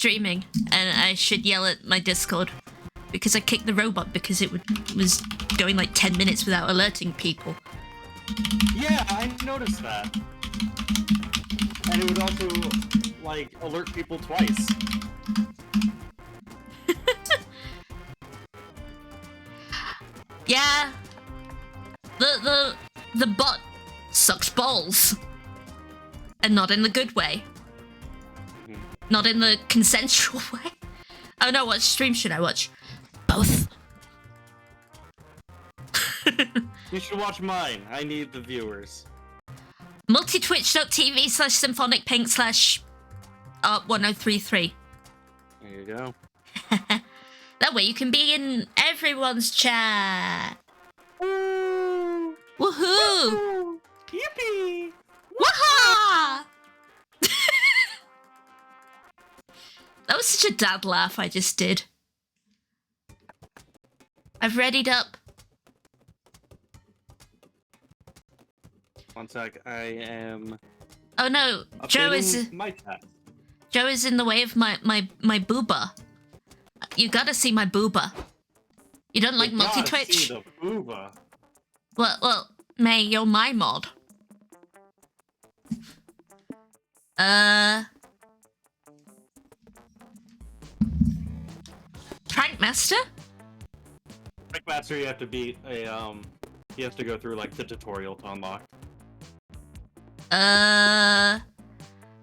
streaming, and I should yell at my Discord because I kicked the robot because it was going like 10 minutes without alerting people. Yeah, I noticed that. And it would also, like, alert people twice. Yeah. The bot sucks balls. And not in the good way. Not in the consensual way. Oh no, what stream should I watch? Both. You should watch mine. I need the viewers. multitwitch.tv/symphonicpink/arp1033. There you go. That way you can be in everyone's chat. Woo! Woohoo! Woo! Yippee! Waha! That was such a dad laugh I just did. I've readied up. One sec, I am... Oh no, Joe is... my chat. Joe is in the way of my booba. You gotta see my booba. You don't like multi-twitch? See the booba. Well, May, you're my mod. Prankmaster? Prankmaster, you have to beat a, you have to go through, like, the tutorial to unlock.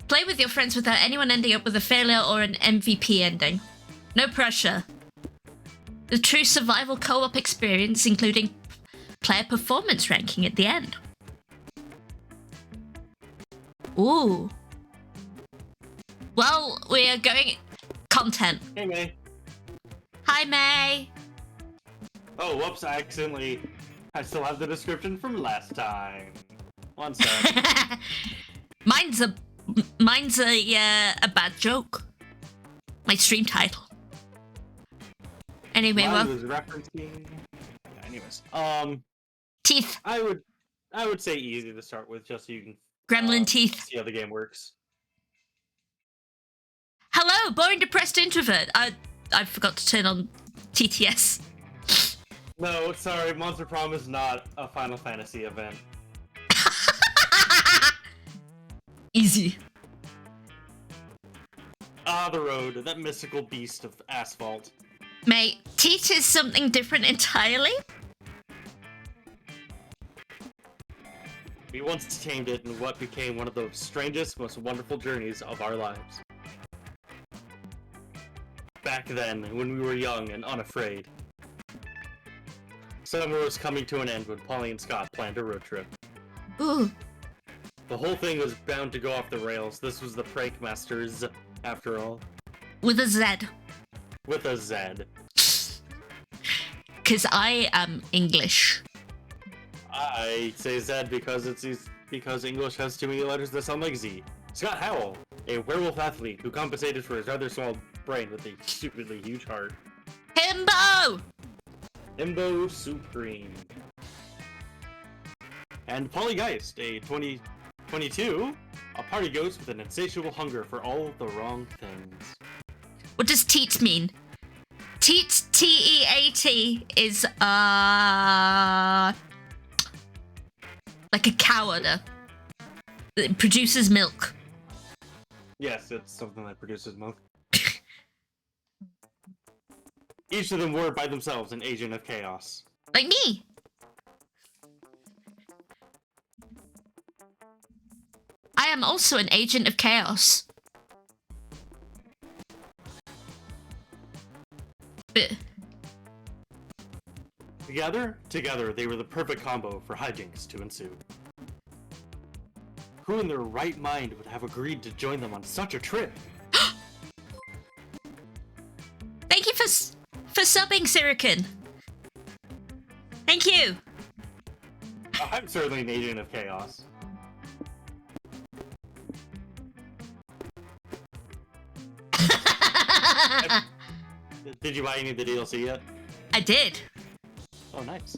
Play with your friends without anyone ending up with a failure or an MVP ending. No pressure. The true survival co-op experience, including player performance ranking at the end. Ooh. Well, we are going... Content. Hey, May. Hi, May. Oh, whoops, I still have the description from last time. One sec. Mine's a bad joke. My stream title. Anyway, Mine was referencing... Yeah, anyways. Teeth. I would say easy to start with, just so you can... Gremlin teeth. See how the game works. Hello, boring depressed introvert. I forgot to turn on TTS. No, sorry, Monster Prom is not a Final Fantasy event. Easy. Ah, the road, that mystical beast of asphalt. Mate, teeth is something different entirely. We once tamed it in what became one of the strangest, most wonderful journeys of our lives. Back then, when we were young and unafraid. Summer was coming to an end when Polly and Scott planned a road trip. Ooh. The whole thing was bound to go off the rails. This was the Prankmasters, after all. With a Z. With a Z. Because I am English. I say Z because because English has too many letters that sound like Z. Scott Howell, a werewolf athlete who compensated for his rather small brain with a stupidly huge heart. Himbo! Himbo Supreme. And Polygeist, a 22, a party ghost with an insatiable hunger for all the wrong things. What does teat mean? Teat, T-E-A-T, is, like a cow udder. It produces milk. Yes, it's something that produces milk. Each of them were by themselves an agent of chaos. Like me. I am also an agent of chaos. But... Together, they were the perfect combo for hijinks to ensue. Who in their right mind would have agreed to join them on such a trip? Thank you for subbing, Sirican. Thank you. I'm certainly an agent of chaos. Did you buy any of the DLC yet? I did. Oh, nice.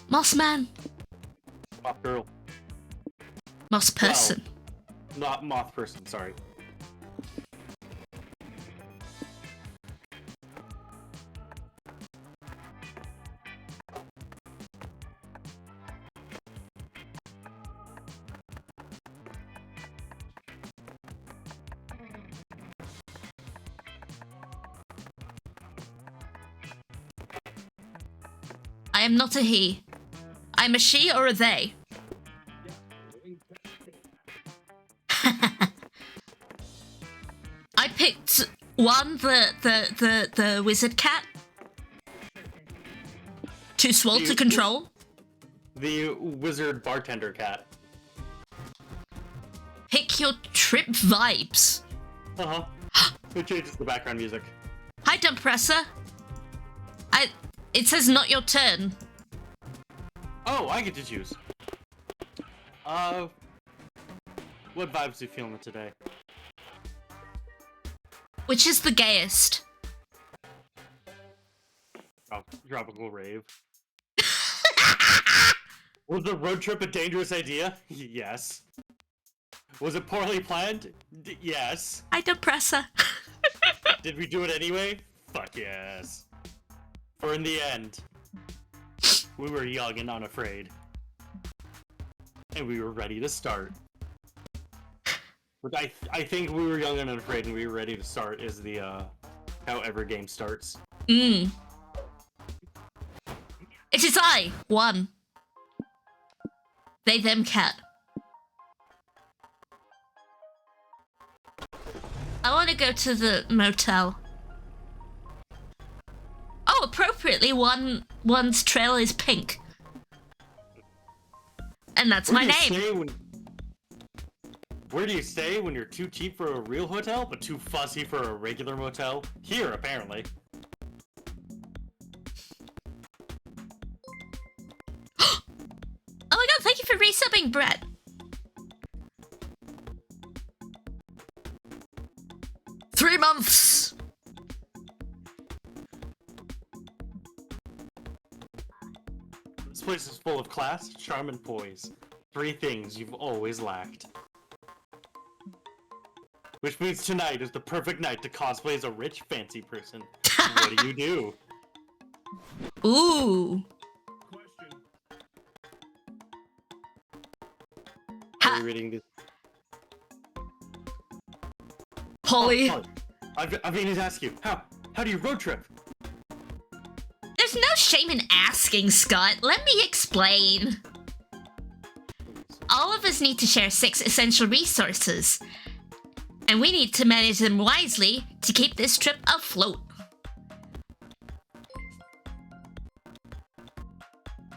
Moss man. Moss girl. Moss person. Not moth person, sorry. I am not a he. I'm a she or a they. I picked one, the wizard cat. Too swole to control. The wizard bartender cat. Pick your trip vibes. Uh-huh. It changes the background music. Hi, Dumpresser. It says not your turn. Oh, I get to choose. What vibes are you feeling today? Which is the gayest? Oh, tropical rave. Was the road trip a dangerous idea? Yes. Was it poorly planned? Yes. Hi, Dumpresser. Did we do it anyway? Fuck yes. For in the end, we were young and unafraid. And we were ready to start. But I think we were young and unafraid and we were ready to start is the, how every game starts. It is I, one. They, them, cat. I want to go to the motel. Oh, appropriately, one's trail is pink. And that's my name. Where do you stay when you're too cheap for a real hotel, but too fussy for a regular motel? Here, apparently. Oh my god, thank you for resubbing, Brett. Three months! This place is full of class, charm, and poise. Three things you've always lacked. Which means tonight is the perfect night to cosplay as a rich, fancy person. What do you do? Ooh. Are you reading this? Polly. Oh, I mean to ask you, how do you road trip? There's no shame in asking, Scott. Let me explain. All of us need to share 6 essential resources. And we need to manage them wisely to keep this trip afloat.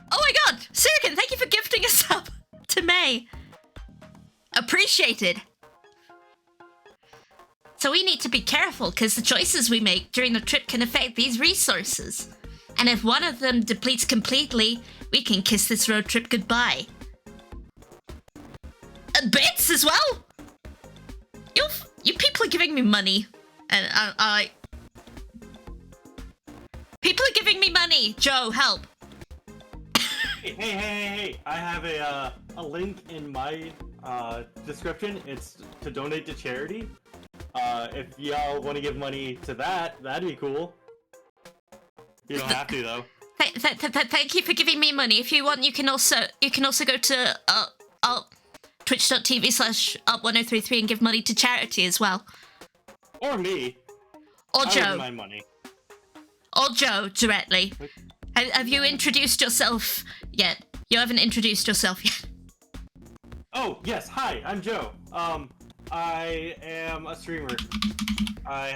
Oh my god! Surican, thank you for gifting us up to May. Appreciated. So we need to be careful because the choices we make during the trip can affect these resources. And if one of them depletes completely, we can kiss this road trip goodbye. And bits as well? You people are giving me money. And I... People are giving me money! Joe, help! Hey! I have a link in my description. It's to donate to charity. If y'all want to give money to that, that'd be cool. You don't have to though. Thank you for giving me money. If you want, you can also go to twitch.tv/arp1033 and give money to charity as well. Or me. Or I Joe. wouldn't mind money. Or Joe directly. Have you introduced yourself yet? You haven't introduced yourself yet. Oh yes, hi, I'm Joe. I am a streamer. I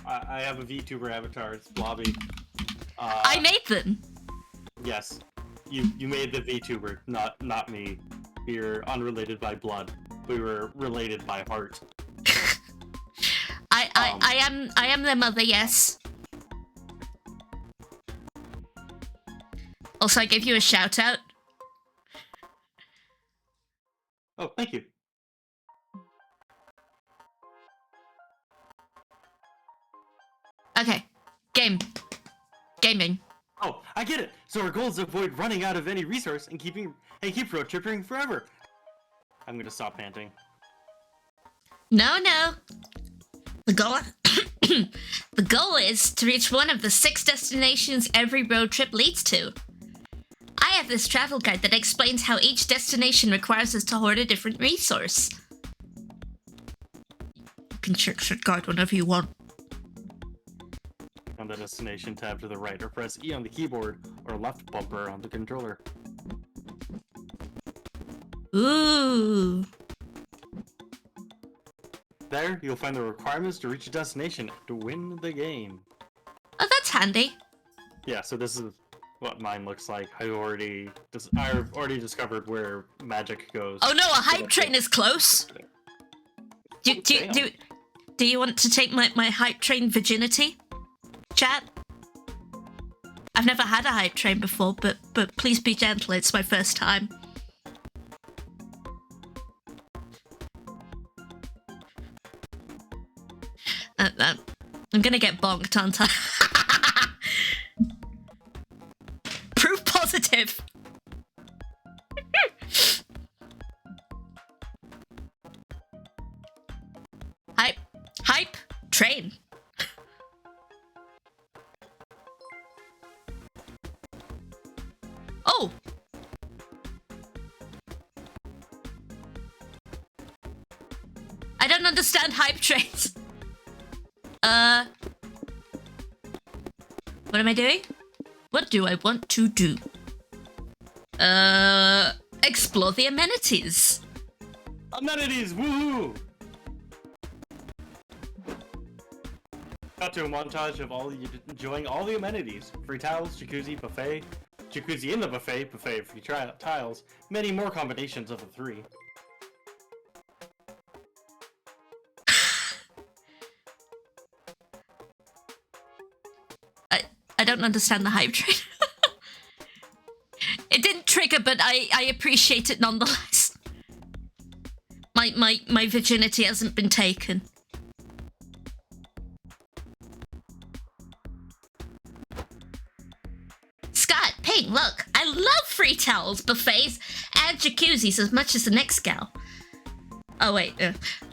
have a VTuber avatar. It's Blobby. I made them. Yes, you made the VTuber, not me. We're unrelated by blood. We were related by heart. I am their mother. Yes. Also, I gave you a shout out. Oh, thank you. Okay, gaming. Oh, I get it. So our goal is to avoid running out of any resource and keep road tripping forever. I'm gonna stop panting. No, no. The goal... the goal is to reach one of the 6 destinations every road trip leads to. I have this travel guide that explains how each destination requires us to hoard a different resource. You can check that guide whenever you want. On the destination tab to the right, or press E on the keyboard, or left bumper on the controller. Ooh. There, you'll find the requirements to reach a destination to win the game. Oh, that's handy. Yeah, so this is what mine looks like. I've already discovered where magic goes. Oh no, a hype train is close. Do you want to take my hype train virginity, chat? I've never had a hype train before, but please be gentle. It's my first time. I'm gonna get bonked, aren't I? Proof positive. Hype train. Oh. I don't understand hype trains. What am I doing? What do I want to do? Explore the amenities. Amenities, woohoo! Cut to a montage of all you enjoying all the amenities: free towels, jacuzzi, buffet, jacuzzi in the buffet, buffet free tiles, many more combinations of the 3. I don't understand the hype train. It didn't trigger, but I appreciate it nonetheless. My virginity hasn't been taken. Scott, Ping, look, I love free towels, buffets, and jacuzzis as much as the next gal. Oh wait,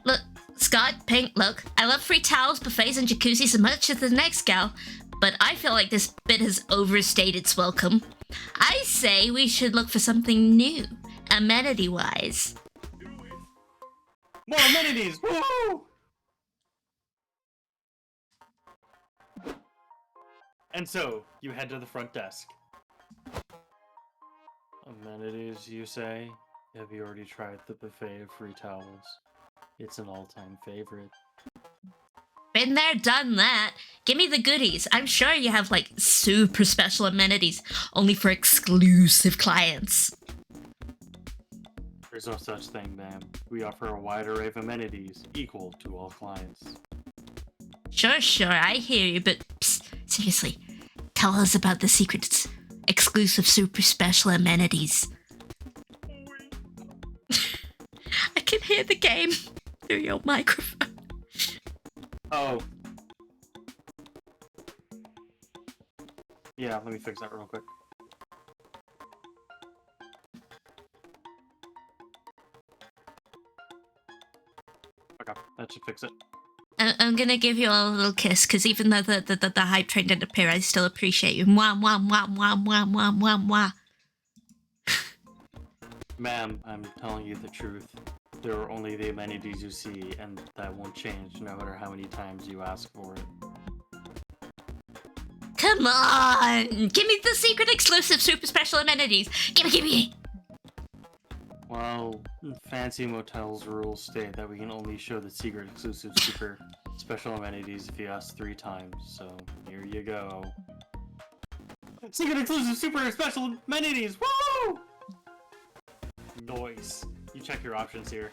look, Scott, Ping, look, I love free towels, buffets, and jacuzzis as much as the next gal, but I feel like this bit has overstayed its welcome. I say we should look for something new, amenity-wise. More amenities! Woo! And so, you head to the front desk. Amenities, you say? Have you already tried the buffet of free towels? It's an all-time favorite. Been there, done that. Give me the goodies. I'm sure you have, like, super special amenities, only for exclusive clients. There's no such thing, ma'am. We offer a wide array of amenities, equal to all clients. Sure, I hear you, but psst, seriously, tell us about the secret, exclusive, super special amenities. I can hear the game through your microphone. Oh. Yeah, let me fix that real quick. Okay, that should fix it. I'm gonna give you all a little kiss, because even though the hype train didn't appear, I still appreciate you. Mwah, mwah, mwah, mwah, mwah, mwah, mwah, mwah. Ma'am, I'm telling you the truth. There are only the amenities you see, and that won't change no matter how many times you ask for it. Come on! Give me the secret exclusive super special amenities! Give me! Well, fancy motels rules state that we can only show the secret exclusive super special amenities if you ask 3 times, so here you go. Secret exclusive super special amenities! Woo! Noise. You check your options here.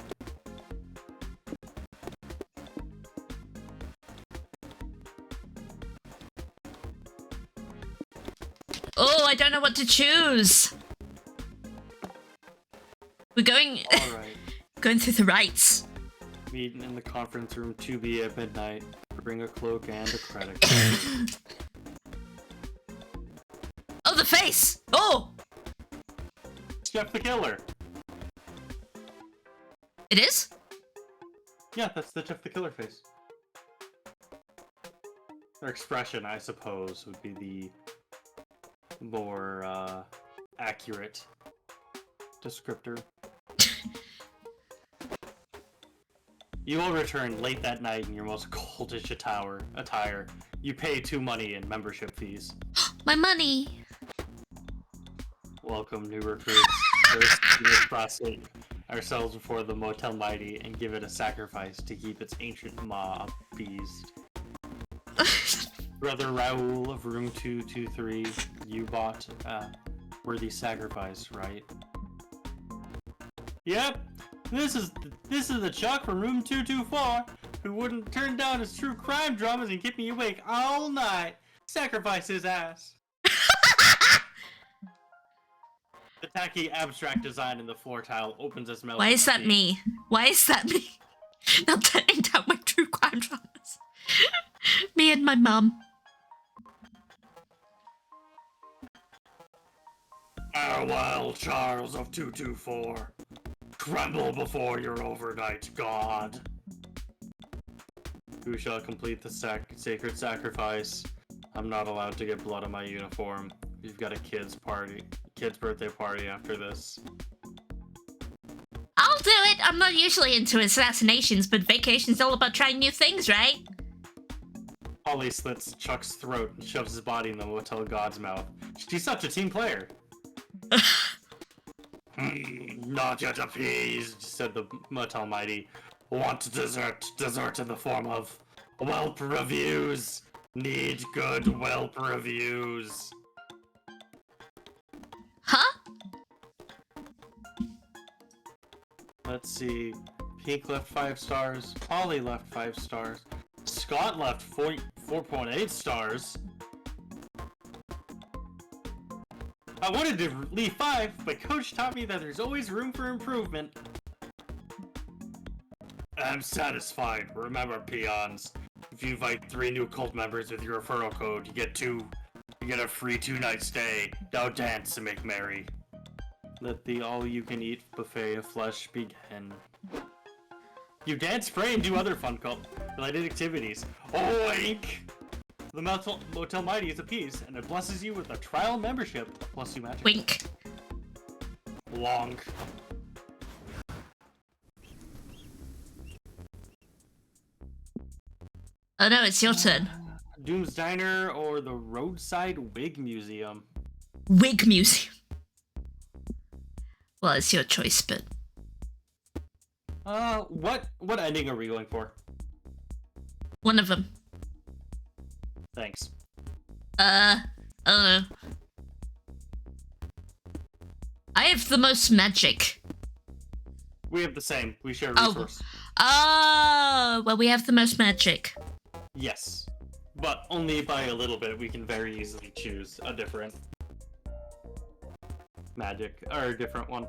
Oh, I don't know what to choose. We're going Alright. going through the rights. Meet in the conference room 2B at midnight. Bring a cloak and a credit card. Oh, the face! Oh! Jeff the Killer. It is? Yeah, that's the Jeff the Killer face. Or expression, I suppose, would be the more accurate descriptor. You will return late that night in your most cultish attire. You pay 2 money in membership fees. My money! Welcome, new recruits. First, we must prostrate ourselves before the Motel Mighty and give it a sacrifice to keep its ancient maw appeased. Brother Raoul of room 223, you bought a worthy sacrifice, right? Yep, this is the Chuck from room 224 who wouldn't turn down his true crime dramas and keep me awake all night. Sacrifice his ass. The tacky abstract design in the floor tile opens its mouth. Why is that me? Why is that me? Not turning down my true crime dramas. Me and my mum. Farewell, Charles of 224. Tremble before your overnight god. Who shall complete the sacred sacrifice? I'm not allowed to get blood on my uniform. We've got a kid's birthday party after this. I'll do it! I'm not usually into assassinations, but vacation's all about trying new things, right? Holly slits Chuck's throat and shoves his body in the Motel God's mouth. She's such a team player. Not yet appeased, said the Motel Mighty. Want dessert? Dessert in the form of whelp reviews. Need good whelp reviews. Huh? Let's see. Pink left 5 stars. Holly left 5 stars. Scott left 4.8 stars. I wanted to leave 5, but Coach taught me that there's always room for improvement. I'm satisfied. Remember, peons. If you invite 3 new cult members with your referral code, you get a free 2-night stay. Now dance and make merry. Let the all-you-can-eat buffet of flesh begin. You dance, pray, and do other fun cult-related activities. Oink! The Motel Mighty is appeased, and it blesses you with a trial membership plus 2 magic. Wink. Long. Oh no, it's your turn. Doom's Diner or the Roadside Wig Museum? Wig Museum. Well, it's your choice, but... What ending are we going for? One of them. Thanks. I don't know. I have the most magic. We have the same. We share a resource. Oh, well, we have the most magic. Yes. But only by a little bit. We can very easily choose a different magic, or a different one.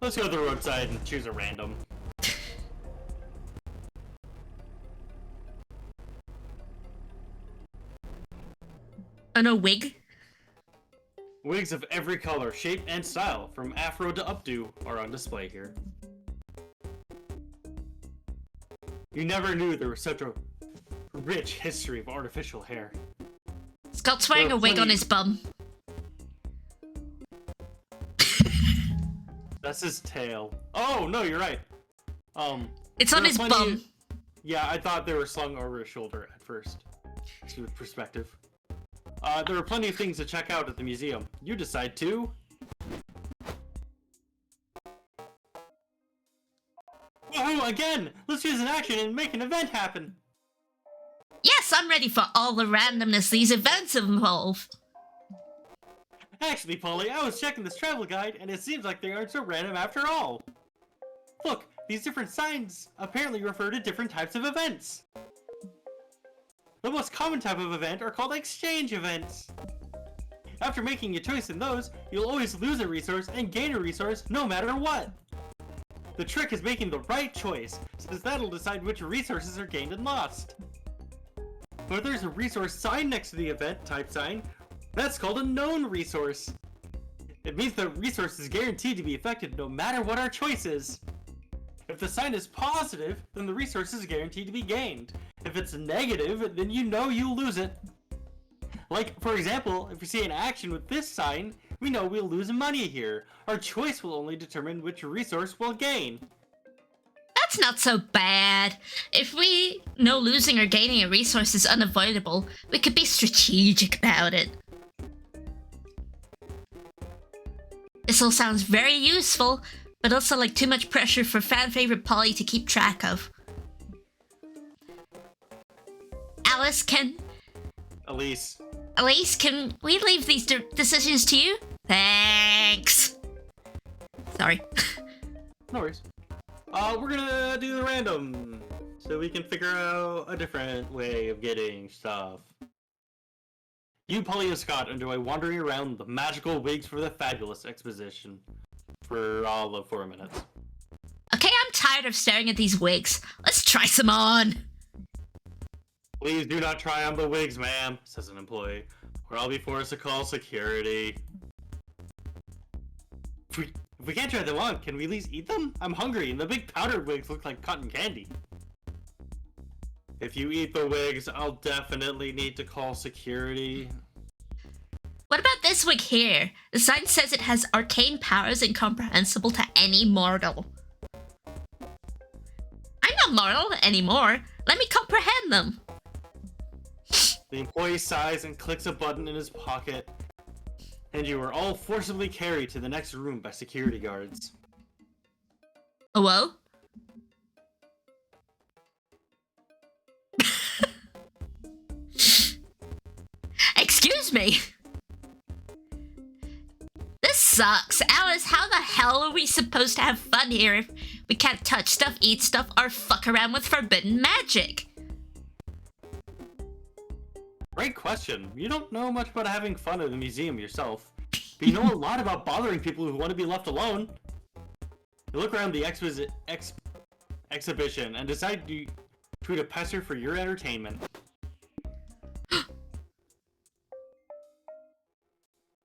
Let's go to the roadside and choose a random. Oh no, wig? Wigs of every color, shape, and style, from afro to updo, are on display here. You never knew there was such a rich history of artificial hair. Scott's wearing a wig on his bum. That's his tail. Oh, no, you're right. It's on his bum. Yeah, I thought they were slung over his shoulder at first. To the perspective. There are plenty of things to check out at the museum. You decide to... Whoa, again! Let's use an action and make an event happen! Yes, I'm ready for all the randomness these events involve. Actually, Polly, I was checking this travel guide, and it seems like they aren't so random after all. Look, these different signs apparently refer to different types of events. The most common type of event are called exchange events. After making a choice in those, you'll always lose a resource and gain a resource no matter what. The trick is making the right choice, since that'll decide which resources are gained and lost. But if there's a resource sign next to the event type sign, that's called a known resource. It means the resource is guaranteed to be affected no matter what our choice is. If the sign is positive, then the resource is guaranteed to be gained. If it's negative, then you know you'll lose it. Like, for example, if we see an action with this sign, we know we'll lose money here. Our choice will only determine which resource we'll gain. That's not so bad. If we know losing or gaining a resource is unavoidable, we could be strategic about it. This all sounds very useful, but also like too much pressure for fan favorite Polly to keep track of. Elise, can we leave these decisions to you? Thanks. Sorry. No worries. We're gonna do the random, so we can figure out a different way of getting stuff. You, Polly, and Scott enjoy wandering around the magical wigs for the fabulous exposition for all of 4 minutes. Okay, I'm tired of staring at these wigs. Let's try some on. Please do not try on the wigs, ma'am, says an employee, or I'll be forced to call security. If we can't try them on, can we at least eat them? I'm hungry, and the big powdered wigs look like cotton candy. If you eat the wigs, I'll definitely need to call security. What about this wig here? The sign says it has arcane powers incomprehensible to any mortal. I'm not mortal anymore. Let me comprehend them. The employee sighs and clicks a button in his pocket, and you are all forcibly carried to the next room by security guards. Hello? Excuse me. This sucks. Alice, how the hell are we supposed to have fun here if we can't touch stuff, eat stuff, or fuck around with forbidden magic? Great question. You don't know much about having fun at the museum yourself, but you know a lot about bothering people who want to be left alone. You look around the exhibition and decide to tweet a pester for your entertainment.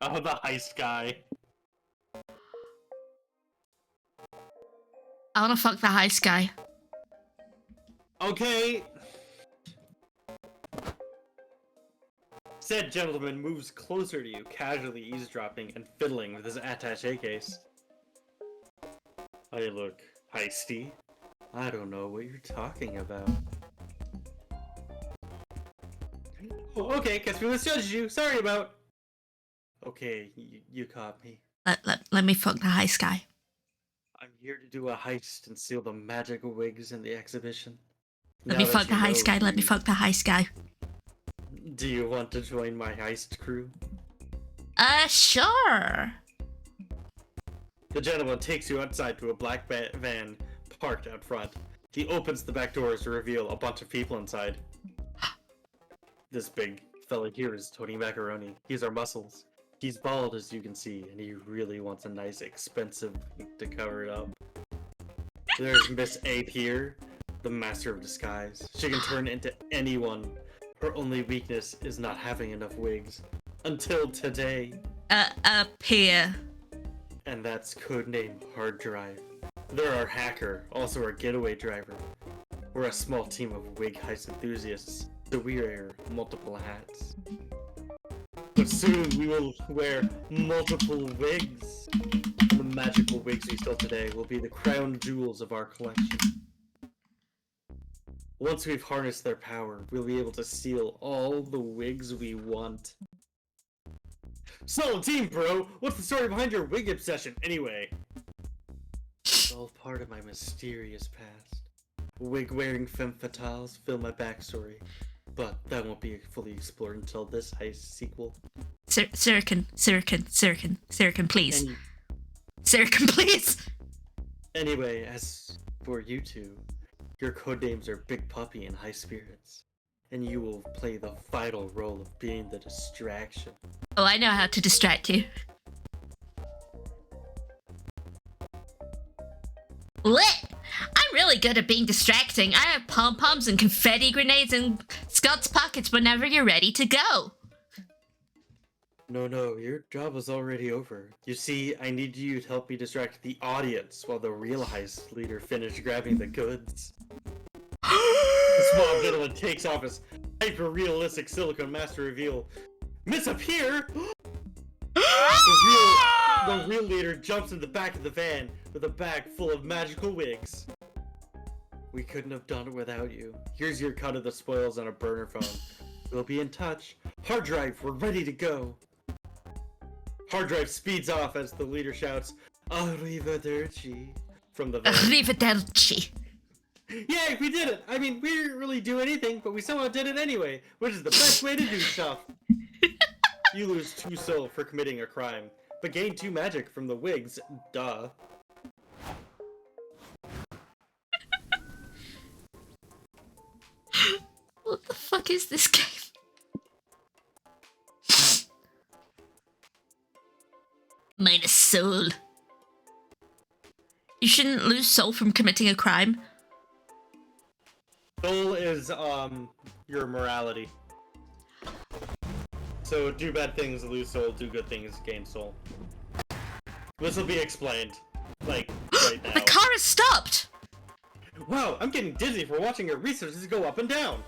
Oh, the heist guy. I wanna fuck the heist guy. Okay. Said gentleman moves closer to you, casually eavesdropping and fiddling with his attaché case. I look heisty. I don't know what you're talking about. Oh, okay, guess we misjudged you. Sorry about... Okay, you caught me. Let me fuck the heist guy. I'm here to do a heist and steal the magic wigs in the exhibition. Let me fuck the heist guy. Let me fuck the heist guy. Do you want to join my heist crew? Sure. The gentleman takes you outside to a black van parked out front. He opens the back doors to reveal a bunch of people inside. This big fella here is Tony Macaroni. He's our muscles. He's bald, as you can see, and he really wants a nice, expensive wig to cover it up. There's Miss Ape here, the master of disguise. She can turn into anyone. Her only weakness is not having enough wigs. Until today. Here. And that's codename Hard Drive. They're our hacker, also our getaway driver. We're a small team of wig heist enthusiasts, so we wear multiple hats. But soon we will wear multiple wigs. And the magical wigs we steal today will be the crown jewels of our collection. Once we've harnessed their power, we'll be able to steal all the wigs we want. So, team bro, what's the story behind your wig obsession, anyway? It's all part of my mysterious past. Wig-wearing femme fatales fill my backstory, but that won't be fully explored until this heist sequel. Sirican, please. Sirican, please! Anyway, as for you two, your codenames are Big Puppy and High Spirits, and you will play the vital role of being the distraction. Oh, I know how to distract you. Lit! I'm really good at being distracting. I have pom-poms and confetti grenades in Scott's pockets whenever you're ready to go. No, your job is already over. You see, I need you to help me distract the audience while the real heist leader finished grabbing the goods. The small villain takes off his hyper-realistic silicone master reveal. Miss up here! The real leader jumps in the back of the van with a bag full of magical wigs. We couldn't have done it without you. Here's your cut of the spoils on a burner phone. We'll be in touch. Hard drive, we're ready to go. Hard drive speeds off as the leader shouts, "Arrivederci," from the van. Arrivederci. Yay, we did it! I mean, we didn't really do anything, but we somehow did it anyway, which is the best way to do stuff. You lose 2 soul for committing a crime, but gain 2 magic from the wigs, duh. What the fuck is this game? Minus soul. You shouldn't lose soul from committing a crime. Soul is, your morality. So, do bad things, lose soul, do good things, gain soul. This will be explained, like, right now. The car has stopped! Wow, I'm getting dizzy for watching our resources go up and down.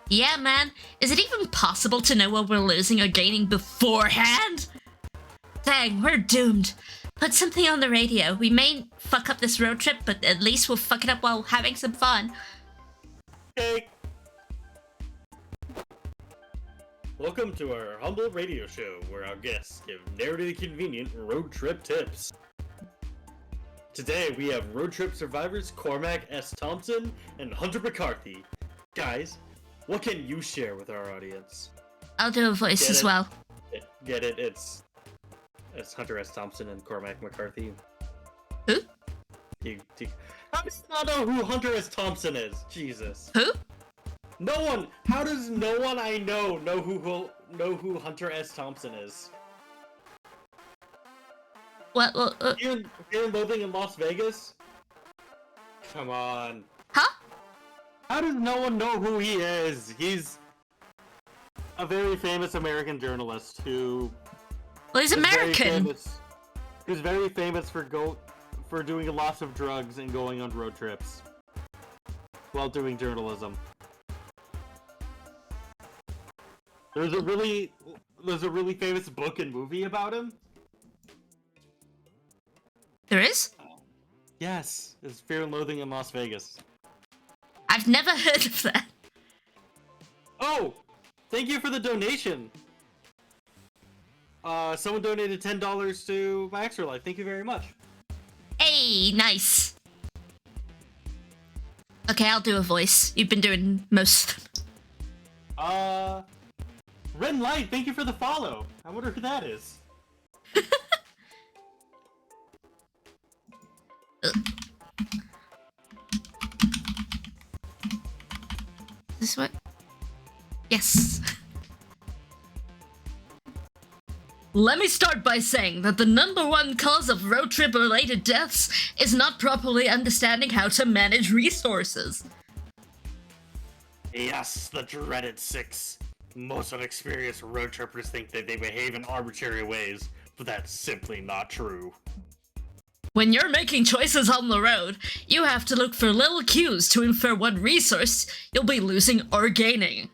Yeah, man. Is it even possible to know what we're losing or gaining beforehand? Dang, we're doomed. Put something on the radio. We may fuck up this road trip, but at least we'll fuck it up while having some fun. Okay. Welcome to our humble radio show, where our guests give narratively convenient road trip tips. Today we have road trip survivors Cormac S. Thompson and Hunter McCarthy. Guys, what can you share with our audience? I'll do a voice Get as it? well. Get it? It's Hunter S. Thompson and Cormac McCarthy. Who? How do you not know who Hunter S. Thompson is? Jesus. Who? No one. How does no one I know who Hunter S. Thompson is? What? Fear and Loathing in Las Vegas? Come on. Huh? How does no one know who he is? He's a very famous American journalist who... Well, he's American. Who's very famous for doing lots of drugs and going on road trips while doing journalism. There's a really famous book and movie about him. There is? Yes, it's Fear and Loathing in Las Vegas. I've never heard of that. Oh, thank you for the donation. Someone donated $10 to my extra life. Thank you very much. Hey, nice. Okay, I'll do a voice. You've been doing most of them. Red Light, thank you for the follow. I wonder who that is. This what? Yes. Let me start by saying that the #1 cause of road trip related deaths is not properly understanding how to manage resources. Yes, the dreaded 6. Most unexperienced road trippers think that they behave in arbitrary ways, but that's simply not true. When you're making choices on the road, you have to look for little cues to infer what resource you'll be losing or gaining.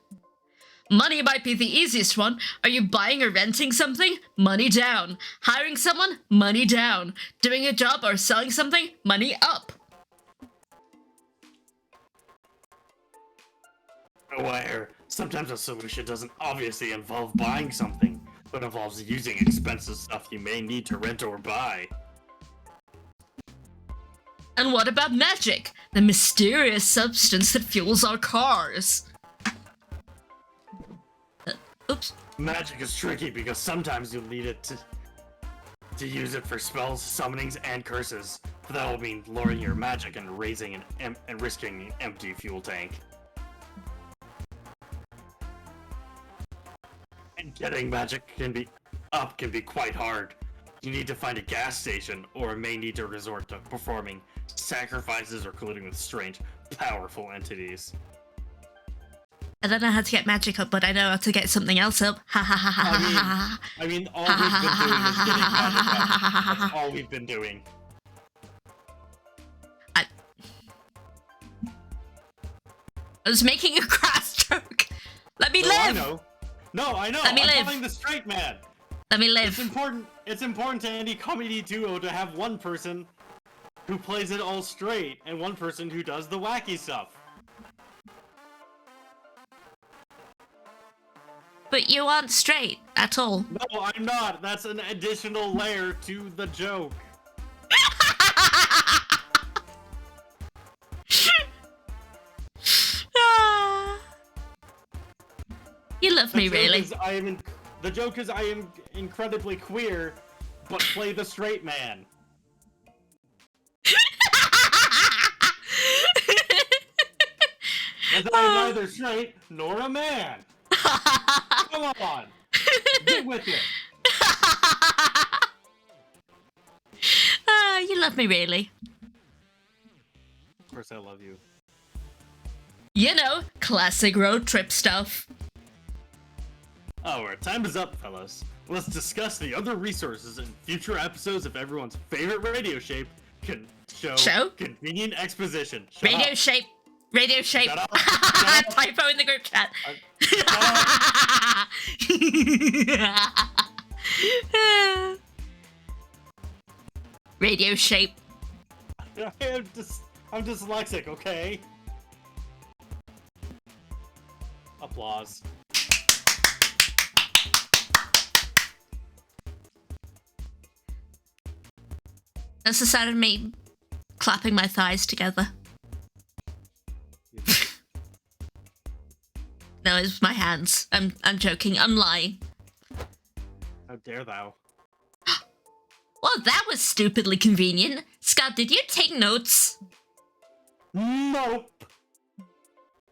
Money might be the easiest one. Are you buying or renting something? Money down. Hiring someone? Money down. Doing a job or selling something? Money up. Aware, sometimes a solution doesn't obviously involve buying something, but involves using expensive stuff you may need to rent or buy. And what about magic? The mysterious substance that fuels our cars. Oops. Magic is tricky because sometimes you'll need it to use it for spells, summonings, and curses. But that will mean lowering your magic and risking an empty fuel tank. And getting magic can be quite hard. You need to find a gas station, or may need to resort to performing sacrifices or colluding with strange, powerful entities. I don't know how to get magic up, but I know how to get something else up. Ha ha ha ha ha ha. I mean, all we've been doing is getting magic up. That's all we've been doing. I was making a crass joke. Let me live. I know. No, I know. Let me live. I'm telling the straight man. Let me live. It's important to any comedy duo to have one person who plays it all straight and one person who does the wacky stuff. But you aren't straight at all. No, I'm not. That's an additional layer to the joke. You love me, really. The joke is I am incredibly queer, but play the straight man. As I'm neither straight nor a man. Come on. Get with it. You love me, really. Of course I love you. You know, classic road trip stuff. Our time is up, fellas. Let's discuss the other resources in future episodes of everyone's favorite radio shape. Show? Convenient exposition. Radio shape. Shut up. Shut up. Typo in the group chat. Radio shape. I'm dyslexic, okay? Applause. That's the sound of me clapping my thighs together. No, it's my hands. I'm joking. I'm lying. How dare thou? Well, that was stupidly convenient. Scott, did you take notes? Nope.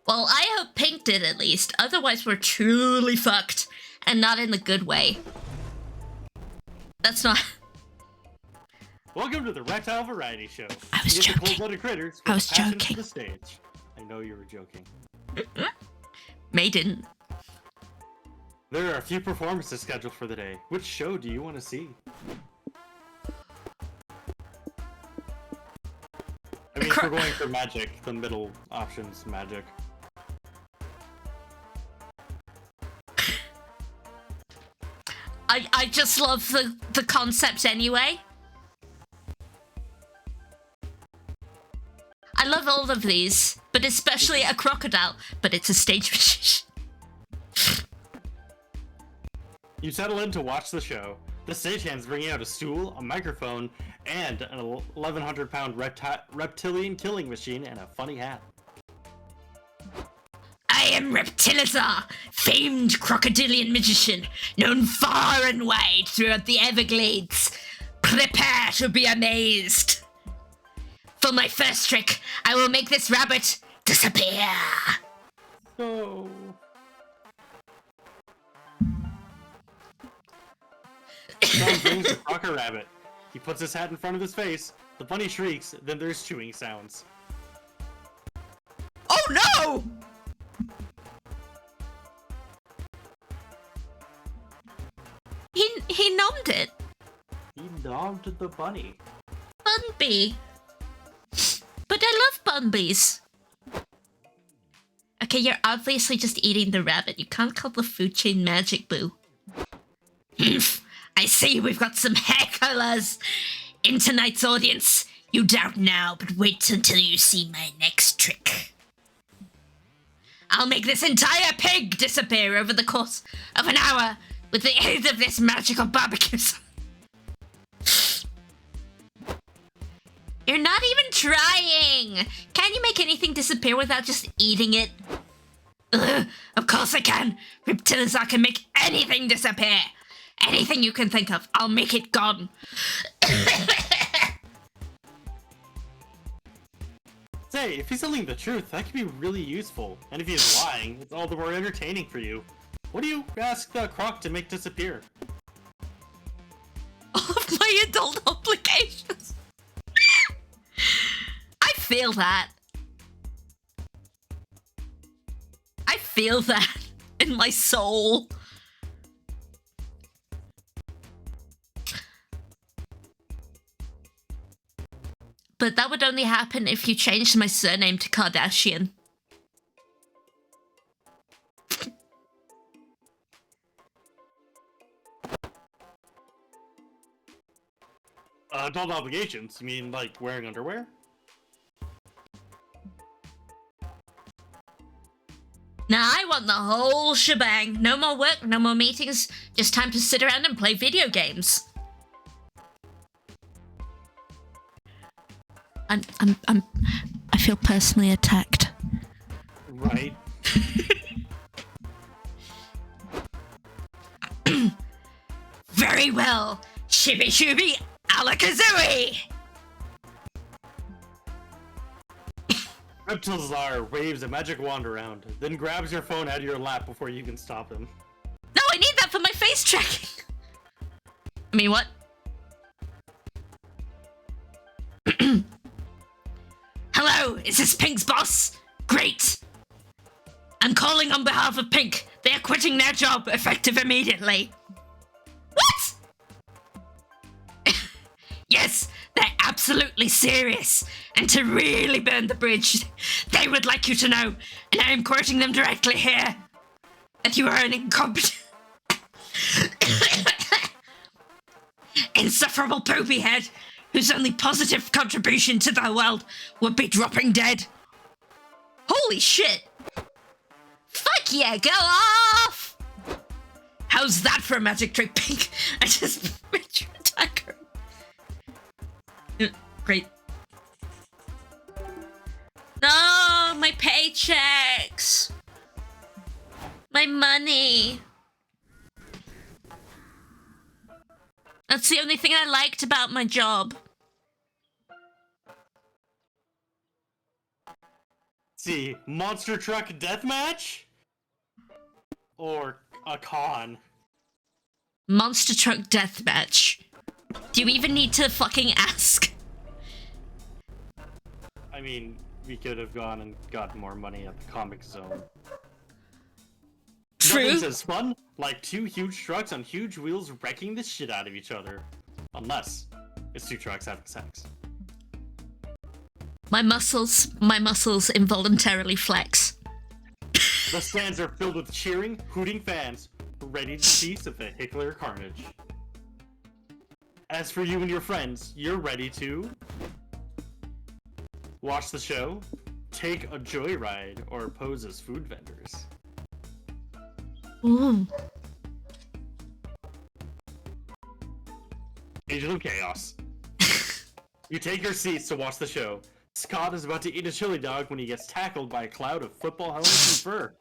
Well, I hope Pink did at least. Otherwise, we're truly fucked. And not in the good way. That's not... Welcome to the Reptile Variety Show. I was joking. Cold-blooded critters I was with passion joking. for the stage. I know you were joking. May didn't. There are a few performances scheduled for the day. Which show do you want to see? I mean, if we're going for magic, the middle option's magic. I just love the concept anyway. I love all of these, but especially a crocodile, but it's a stage magician. You settle in to watch the show. The stagehand's bringing out a stool, a microphone, and an 1,100-pound reptilian killing machine and a funny hat. I am Reptilizar, famed crocodilian magician, known far and wide throughout the Everglades. Prepare to be amazed. For my first trick, I will make this rabbit disappear. No. John brings the Crocker rabbit. He puts his hat in front of his face. The bunny shrieks, then there's chewing sounds. Oh no! He nommed it. He nommed the bunny. Bunby. But I love Bunbies. Okay, you're obviously just eating the rabbit. You can't call the food chain magic, boo. I see we've got some hecklers in tonight's audience. You doubt now, but wait until you see my next trick. I'll make this entire pig disappear over the course of an hour with the aid of this magical barbecue sauce. You're not even trying! Can you make anything disappear without just eating it? Ugh, of course I can! Reptilizar can make anything disappear! Anything you can think of, I'll make it gone. Say, if he's telling the truth, that could be really useful. And if he's lying, it's all the more entertaining for you. What do you ask the croc to make disappear? All of my adult obligations. I feel that. I feel that in my soul. But that would only happen if you changed my surname to Kardashian. Adult obligations? You mean like wearing underwear? Nah, I want the whole shebang. No more work, no more meetings. Just time to sit around and play video games. I feel personally attacked. Right. Very well. Shibby shooby alakazooey! Reptilzar waves a magic wand around, then grabs your phone out of your lap before you can stop him. No, I need that for my face tracking! I mean, what? Hello, is this Pink's boss? Great! I'm calling on behalf of Pink. They are quitting their job, effective immediately. What? Yes, they're absolutely serious. And to really burn the bridge, they would like you to know, and I am quoting them directly here, that you are an incompetent, insufferable poopy head whose only positive contribution to the world would be dropping dead. Holy shit! Fuck yeah, go off! How's that for a magic trick, Pink? I just made you attack her. Great. No, my paychecks! My money! That's the only thing I liked about my job. See, monster truck deathmatch? Or a con? Monster truck deathmatch. Do you even need to fucking ask? I mean, we could have gone and got more money at the Comic Zone. True. Nothing's as fun like two huge trucks on huge wheels wrecking the shit out of each other. Unless it's two trucks having sex. My muscles involuntarily flex. The stands are filled with cheering, hooting fans, ready to see some vehicular carnage. As for you and your friends, you're ready to watch the show, take a joyride, or pose as food vendors. Ooh. Agent of Chaos. You take your seats to watch the show. Scott is about to eat a chili dog when he gets tackled by a cloud of football helmets and fur.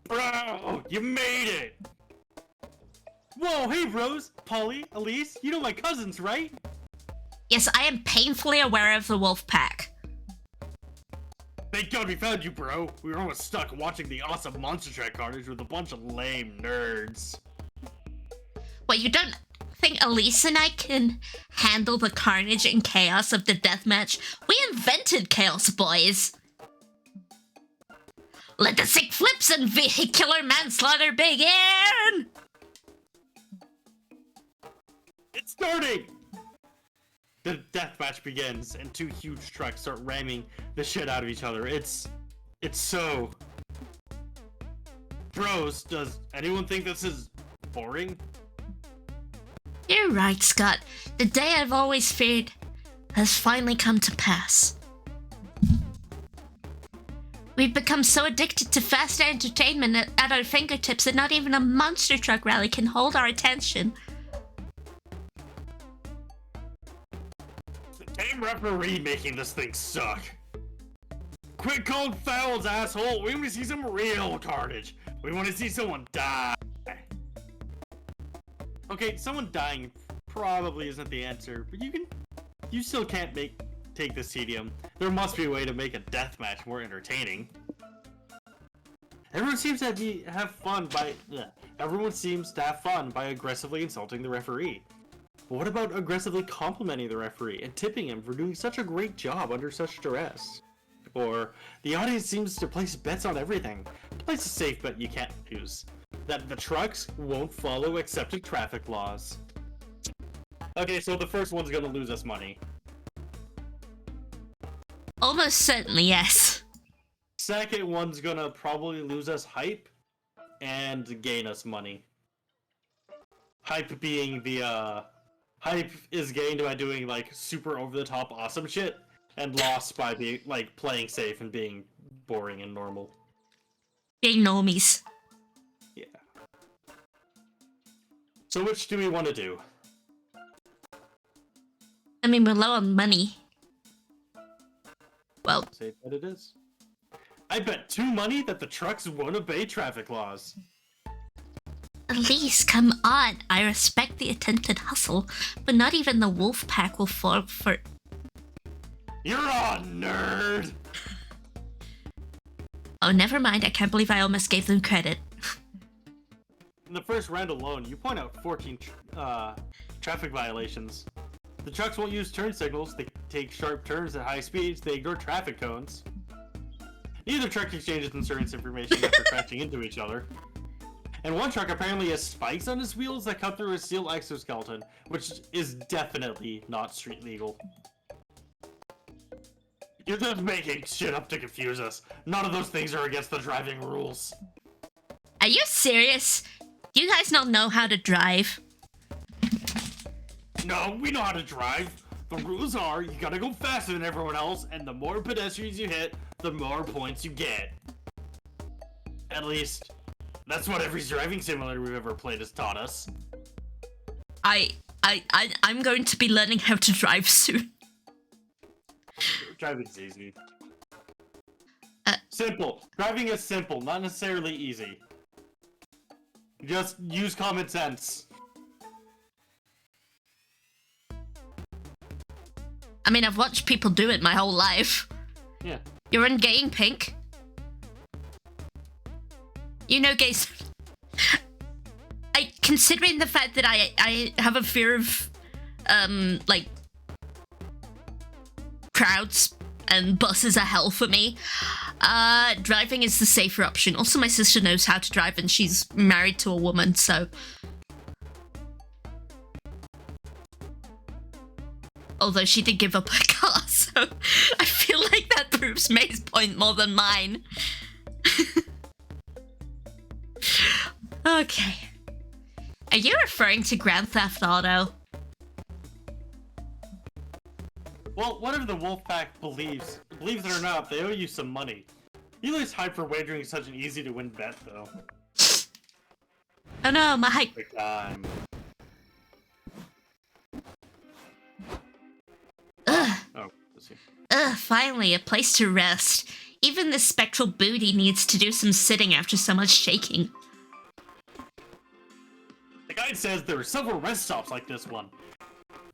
Bro, you made it! Whoa, hey bros! Polly, Elise, you know my cousins, right? Yes, I am painfully aware of the wolf pack. Thank God we found you, bro. We were almost stuck watching the awesome monster truck carnage with a bunch of lame nerds. What, you don't think Elise and I can handle the carnage and chaos of the deathmatch? We invented Chaos Boys. Let the sick flips and vehicular manslaughter begin! It's starting! The deathmatch begins, and two huge trucks start ramming the shit out of each other. It's so... Bros, does anyone think this is boring? You're right, Scott. The day I've always feared has finally come to pass. We've become so addicted to fast entertainment at our fingertips that not even a monster truck rally can hold our attention. The damn referee making this thing suck. Quit calling fouls, asshole. We want to see some real carnage. We want to see someone die. Okay, someone dying probably isn't the answer, but you still can't take this tedium. There must be a way to make a deathmatch more entertaining. Everyone seems to have fun by aggressively insulting the referee. But what about aggressively complimenting the referee and tipping him for doing such a great job under such duress? Or, the audience seems to place bets on everything. Place a safe bet you can't lose. That the trucks won't follow accepted traffic laws. Okay, so the first one's gonna lose us money. Almost certainly, yes. Second one's gonna probably lose us hype and gain us money. Hype being the, hype is gained by doing, like, super over-the-top awesome shit, and lost by being, like, playing safe and being boring and normal. Being normies. Yeah. So which do we want to do? I mean, we're low on money. Well, Say that it is. I bet 2 money that the trucks won't obey traffic laws. Elise, come on. I respect the attempted hustle, but not even the wolf pack will fall for... You're a nerd! Oh, never mind. I can't believe I almost gave them credit. In the first round alone, you point out 14 traffic violations. The trucks won't use turn signals, they take sharp turns at high speeds, they ignore traffic cones. Neither truck exchanges insurance information after crashing into each other. And one truck apparently has spikes on his wheels that cut through a steel exoskeleton, which is definitely not street legal. You're just making shit up to confuse us. None of those things are against the driving rules. Are you serious? Do you guys not know how to drive? No, we know how to drive. The rules are you gotta go faster than everyone else, and the more pedestrians you hit, the more points you get. At least, that's what every driving simulator we've ever played has taught us. I'm going to be learning how to drive soon. Driving's easy. Simple. Driving is simple, not necessarily easy. Just use common sense. I mean, I've watched people do it my whole life. Yeah. You're in Gaying Pink. You know gays... Considering the fact that I have a fear of, like, crowds and buses are hell for me, driving is the safer option. Also, my sister knows how to drive and she's married to a woman, so... Although she did give up her car, so I feel like that proves May's point more than mine. Okay. Are you referring to Grand Theft Auto? Well, whatever the Wolfpack believes it or not, they owe you some money. You lose hype for wagering such an easy to win bet, though. Oh no, my hype. Big time. Ugh. Oh, let's see. Ugh, finally, a place to rest. Even this spectral booty needs to do some sitting after so much shaking. The guide says there are several rest stops like this one.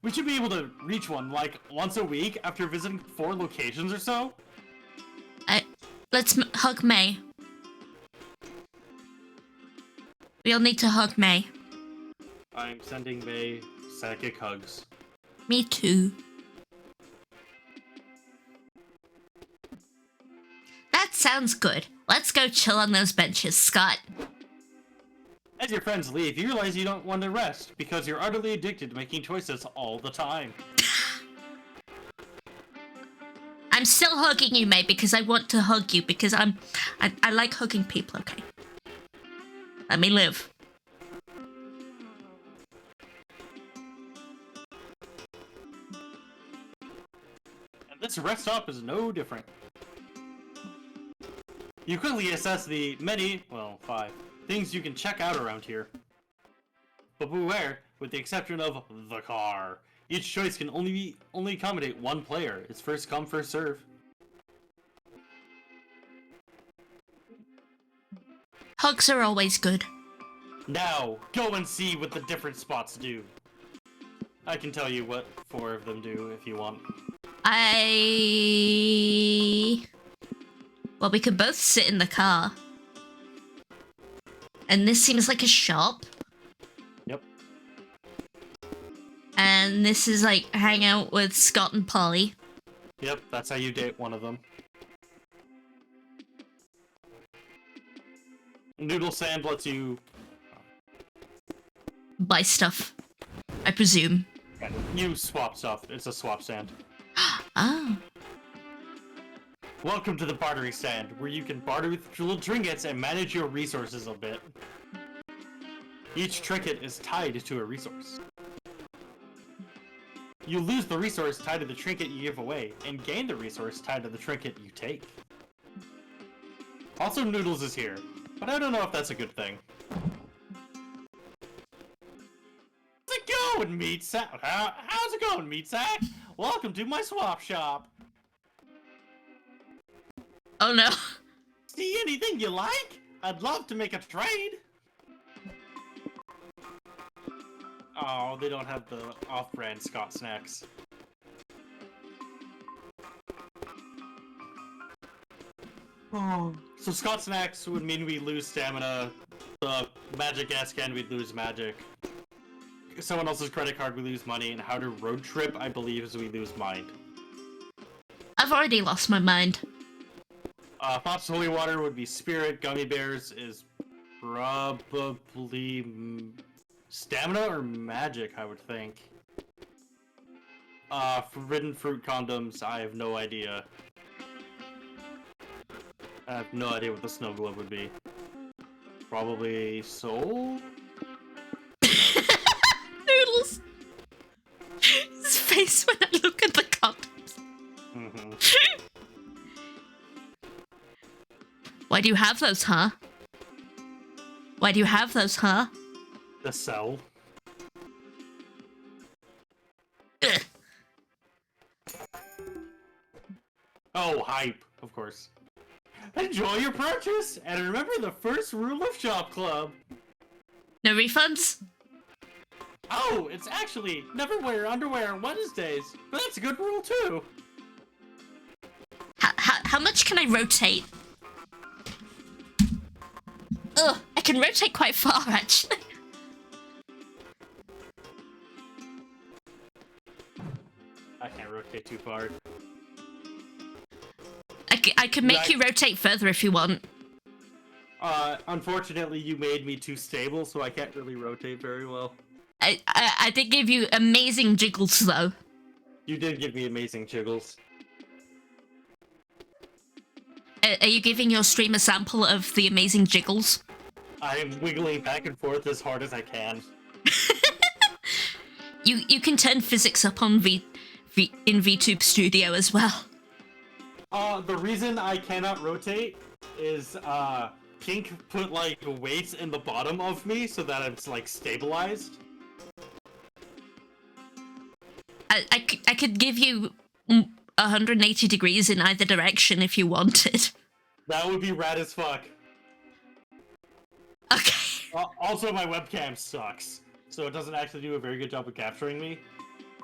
We should be able to reach one, like, once a week after visiting 4 locations or so. Let's hug May. We'll need to hug May. I'm sending May psychic hugs. Me too. That sounds good. Let's go chill on those benches, Scott. As your friends leave, you realize you don't want to rest because you're utterly addicted to making choices all the time. I'm still hugging you, May, because I want to hug you, because I like hugging people, okay? Let me live. And this rest stop is no different. You quickly assess the many, well, 5, things you can check out around here. But beware, with the exception of the car. Each choice can only accommodate one player. It's first come, first serve. Hugs are always good. Now, go and see what the different spots do. I can tell you what 4 of them do if you want. Well, we could both sit in the car. And this seems like a shop. Yep. And this is like hang out with Scott and Polly. Yep, that's how you date one of them. Noodle Sand lets you... Buy stuff, I presume. You swap stuff. It's a swap sand. Oh. Welcome to the bartering stand, where you can barter with little trinkets and manage your resources a bit. Each trinket is tied to a resource. You lose the resource tied to the trinket you give away, and gain the resource tied to the trinket you take. Also, Noodles is here, but I don't know if that's a good thing. How's it going, Meat Sack? How's it going, Meat Sack? Welcome to my swap shop. Oh no. See anything you like? I'd love to make a trade. Oh, they don't have the off-brand Scott snacks. Oh. So Scott snacks would mean we lose stamina. The magic gas can, we'd lose magic. Someone else's credit card, we lose money. And how to road trip, I believe, is we lose mind. I've already lost my mind. Pops Holy Water would be spirit. Gummy bears is probably stamina or magic, I would think. Forbidden fruit condoms, I have no idea. I have no idea what the snow globe would be. Probably soul? Noodles! His face when I look at the condoms. Mm-hmm. Why do you have those, huh? Why do you have those, huh? The cell. Ugh. Oh, hype, of course. Enjoy your purchase, and remember the first rule of Shop Club. No refunds? Oh, it's actually never wear underwear on Wednesdays, but that's a good rule too. How much can I rotate? Ugh, I can rotate quite far, actually. I can't rotate too far. I could make you rotate further if you want. Unfortunately, you made me too stable, so I can't really rotate very well. I did give you amazing jiggles, though. You did give me amazing jiggles. Are you giving your stream a sample of the amazing jiggles? I am wiggling back and forth as hard as I can. You can turn physics up on in VTube Studio as well. The reason I cannot rotate is, Pink put, like, weights in the bottom of me so that it's, like, stabilized. I could give you 180 degrees in either direction if you wanted. That would be rad as fuck. Okay. Also, my webcam sucks, so it doesn't actually do a very good job of capturing me.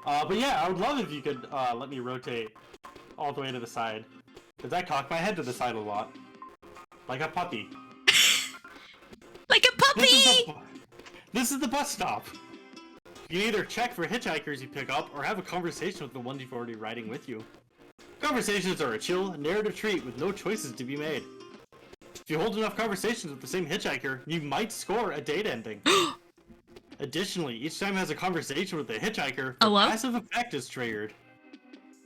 But yeah, I would love if you could, let me rotate all the way to the side. Because I cock my head to the side a lot. Like a puppy. Like a puppy! This is the bus stop. You can either check for hitchhikers you pick up, or have a conversation with the ones you've already riding with you. Conversations are a chill, narrative treat with no choices to be made. If you hold enough conversations with the same hitchhiker, you might score a date ending. Additionally, each time has a conversation with the hitchhiker, the passive effect is triggered.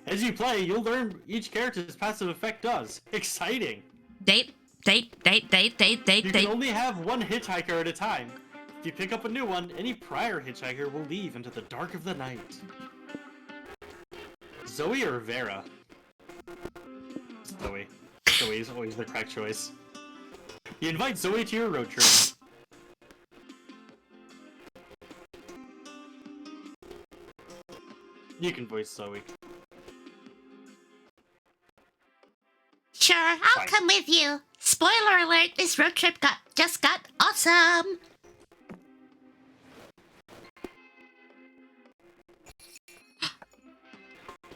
As you play, you'll learn each character's passive effect does. Exciting! Date. You can only have one hitchhiker at a time. If you pick up a new one, any prior hitchhiker will leave into the dark of the night. Zoe or Vera? Zoe. Zoe is always the correct choice. You invite Zoe to your road trip. You can voice Zoe. Sure, I'll come with you. Spoiler alert, this road trip just got awesome.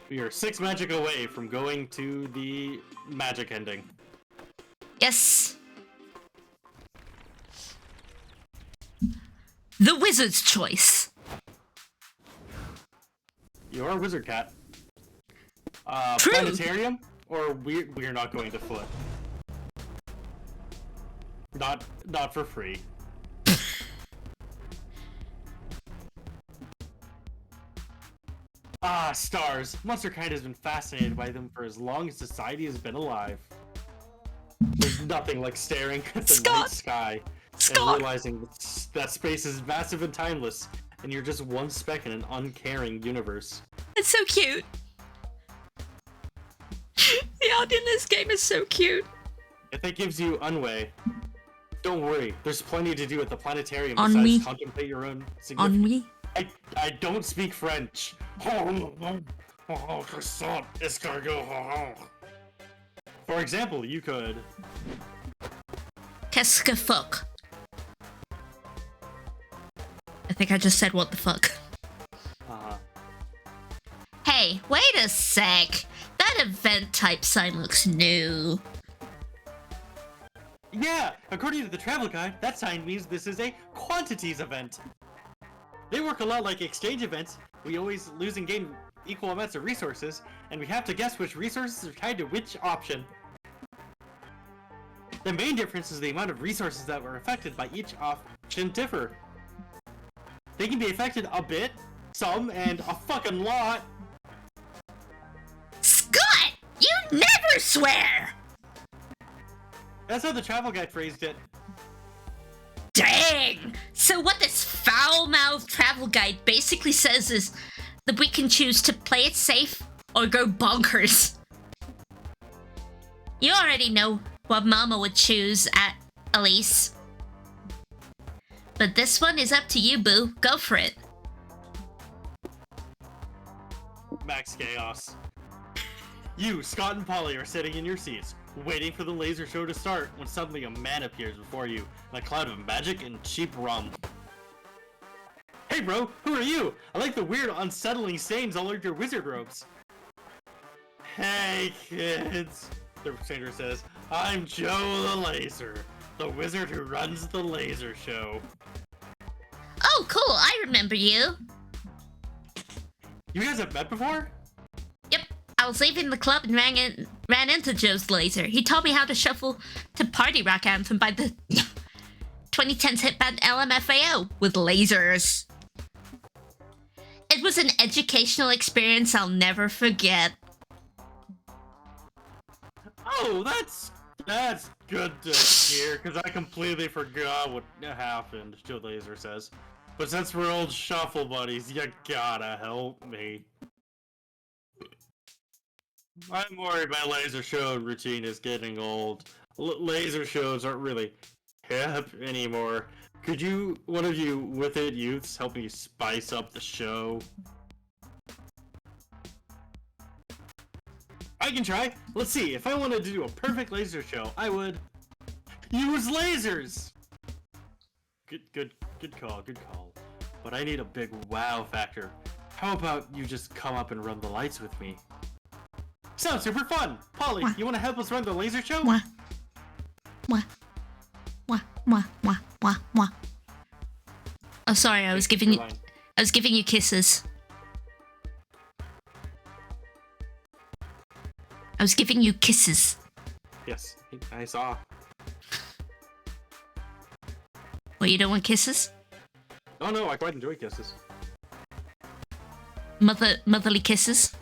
We are 6 magic away from going to the magic ending. Yes. The wizard's choice. You're a wizard cat. True. Planetarium, or we're not going to foot. Not for free. Ah, stars. Monsterkind has been fascinated by them for as long as society has been alive. There's nothing like staring at the night sky and realizing that space is massive and timeless, and you're just one speck in an uncaring universe. It's so cute. The art in this game is so cute. If that gives you ennui, don't worry. There's plenty to do at the planetarium Ennui. besides contemplate your own significance. Ennui? I don't speak French. Croissant, escargot. For example, you could... Qu'est-ce que fuck? I think I just said what the fuck. Hey, wait a sec. That event type sign looks new. Yeah, according to the travel guide, that sign means this is a quantities event. They work a lot like exchange events. We always lose and gain equal amounts of resources, and we have to guess which resources are tied to which option. The main difference is the amount of resources that were affected by each option differ. They can be affected a bit, some, and a fucking lot. Scott! You never swear! That's how the travel guide phrased it. Dang! So what this foul-mouthed travel guide basically says is that we can choose to play it safe or go bonkers. You already know what Mama would choose at Elise. But this one is up to you, boo. Go for it. Max Chaos. You, Scott and Polly, are sitting in your seats, waiting for the laser show to start, when suddenly a man appears before you in a cloud of magic and cheap rum. Hey bro, who are you? I like the weird, unsettling stains all over your wizard robes. Hey kids, the stranger says, I'm Joe the Laser, the wizard who runs the laser show. Oh, cool, I remember you. You guys have met before? Yep, I was leaving the club and ran into Joe's laser. He taught me how to shuffle to Party Rock Anthem by the 2010s hit band LMFAO with lasers. It was an educational experience I'll never forget. Oh, that's good to hear, because I completely forgot what happened, Joe Laser says. But since we're old shuffle buddies, you gotta help me. I'm worried my laser show routine is getting old. Laser shows aren't really hip anymore. Could you, one of you with it youths, help me spice up the show? I can try. Let's see, if I wanted to do a perfect laser show, I would use lasers! Good call. But I need a big wow factor. How about you just come up and run the lights with me? Sounds super fun! Polly, you want to help us run the laser show? Mwah. Mwah. Mwah. Mwah. Mwah. Mwah. Mwah. Oh, sorry, I was giving you kisses. I was giving you kisses. Yes, I saw. Well, you don't want kisses? Oh no, I quite enjoy kisses. Motherly kisses?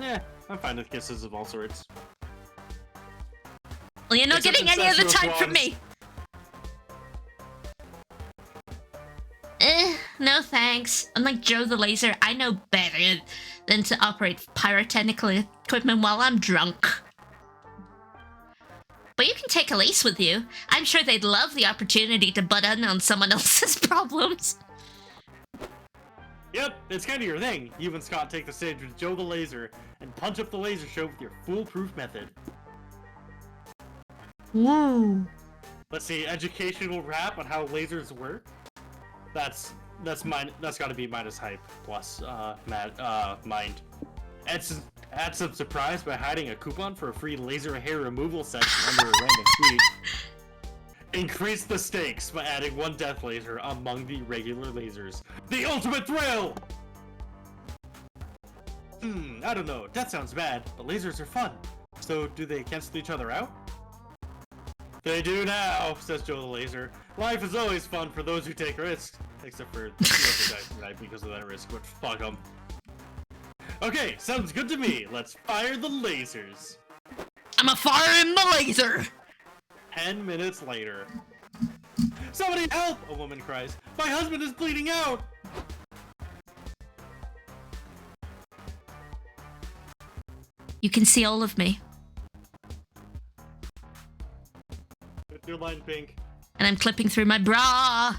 Yeah, I'm fine with kisses of all sorts. Well, you're not getting any other type from me. No thanks. Unlike Joe the Laser, I know better than to operate pyrotechnical equipment while I'm drunk. But you can take Elise with you. I'm sure they'd love the opportunity to butt in on someone else's problems. Yep, it's kind of your thing. You and Scott take the stage with Joe the Laser and punch up the laser show with your foolproof method. Woo. Let's see, educational rap on how lasers work. That's gotta be minus hype plus mind. Add some surprise by hiding a coupon for a free laser hair removal section under a random tweet. Increase the stakes by adding one death laser among the regular lasers. The ultimate thrill! I don't know. That sounds bad, but lasers are fun. So do they cancel each other out? They do now, says Joe the Laser. Life is always fun for those who take risks. Except for the other guys tonight because of that risk, but fuck them. Okay, sounds good to me. Let's fire the lasers. I'm firing the laser! 10 minutes later. Somebody help! A woman cries. My husband is bleeding out! You can see all of me. Your line pink. And I'm clipping through my bra!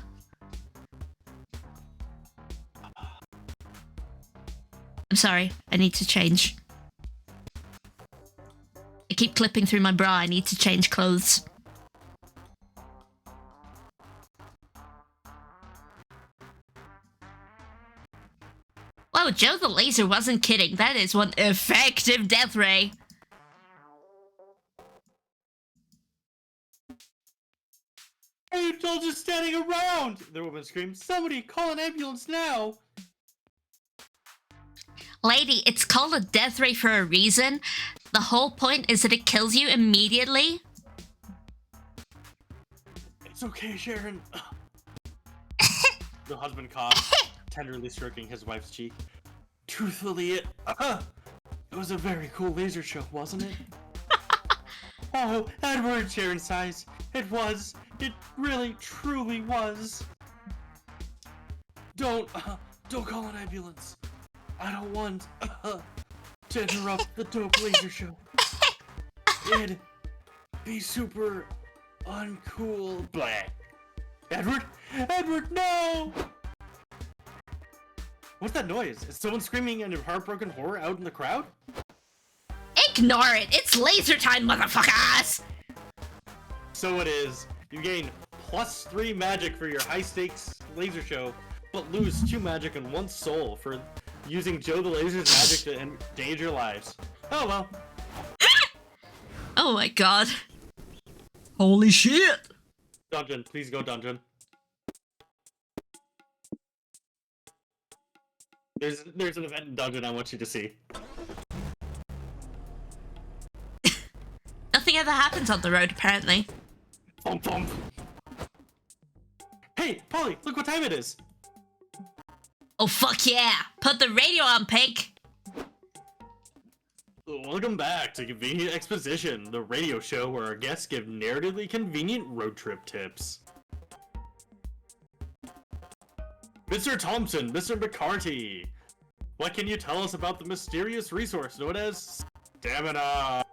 I'm sorry, I need to change. I keep clipping through my bra, I need to change clothes. Whoa, Joe the Laser wasn't kidding. That is one effective death ray. Hey, you're all just standing around! The woman screams. Somebody call an ambulance now! Lady, it's called a death ray for a reason. The whole point is that it kills you immediately. It's okay, Sharon. The husband coughs, tenderly stroking his wife's cheek. Truthfully, it was a very cool laser show, wasn't it? Oh, Edward, Sharon sighs. It was. It really, truly was. Don't call an ambulance. I don't want to interrupt the dope laser show. It'd be super uncool. Blah. Edward, no! What's that noise? Is someone screaming in heartbroken horror out in the crowd? Ignore it! It's laser time, motherfuckers! So it is. You gain +3 magic for your high-stakes laser show, but lose 2 magic and 1 soul for using Joe the Laser's magic to endanger lives. Oh well. Oh my god. Holy shit! Dungeon, please go dungeon. There's an event in dungeon I want you to see. Nothing ever happens on the road, apparently. Bump bump. Hey, Polly, look what time it is. Oh fuck yeah! Put the radio on, Pink! Welcome back to Convenient Exposition, the radio show where our guests give narratively convenient road trip tips. Mr. Thompson, Mr. McCarty, what can you tell us about the mysterious resource known as stamina?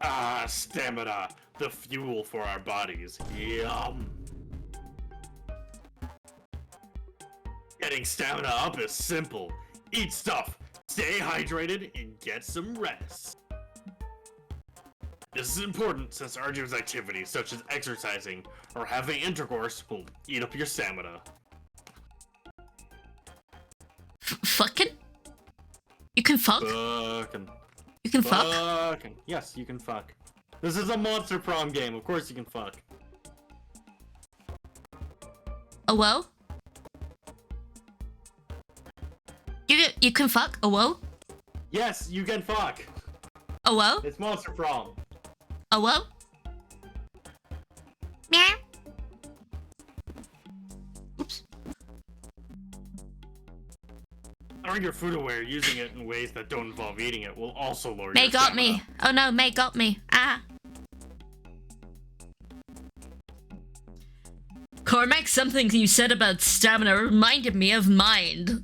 Ah, stamina, the fuel for our bodies. Yum. Getting stamina up is simple. Eat stuff, stay hydrated, and get some rest. This is important since arduous activities such as exercising or having intercourse will eat up your stamina. Fucking? You can fuck? Fucking. You can fuck? Fucking. Yes, you can fuck. This is a monster prom game, of course you can fuck. Oh, whoa? You can fuck? Oh, whoa? Yes, you can fuck. Oh, whoa? It's monster prom. Oh, whoa? Meow. Oops. Throwing your food away or using it in ways that don't involve eating it will also lower May your got stamina. me. Oh no, May got me. Ah. Cormac, something you said about stamina reminded me of mind.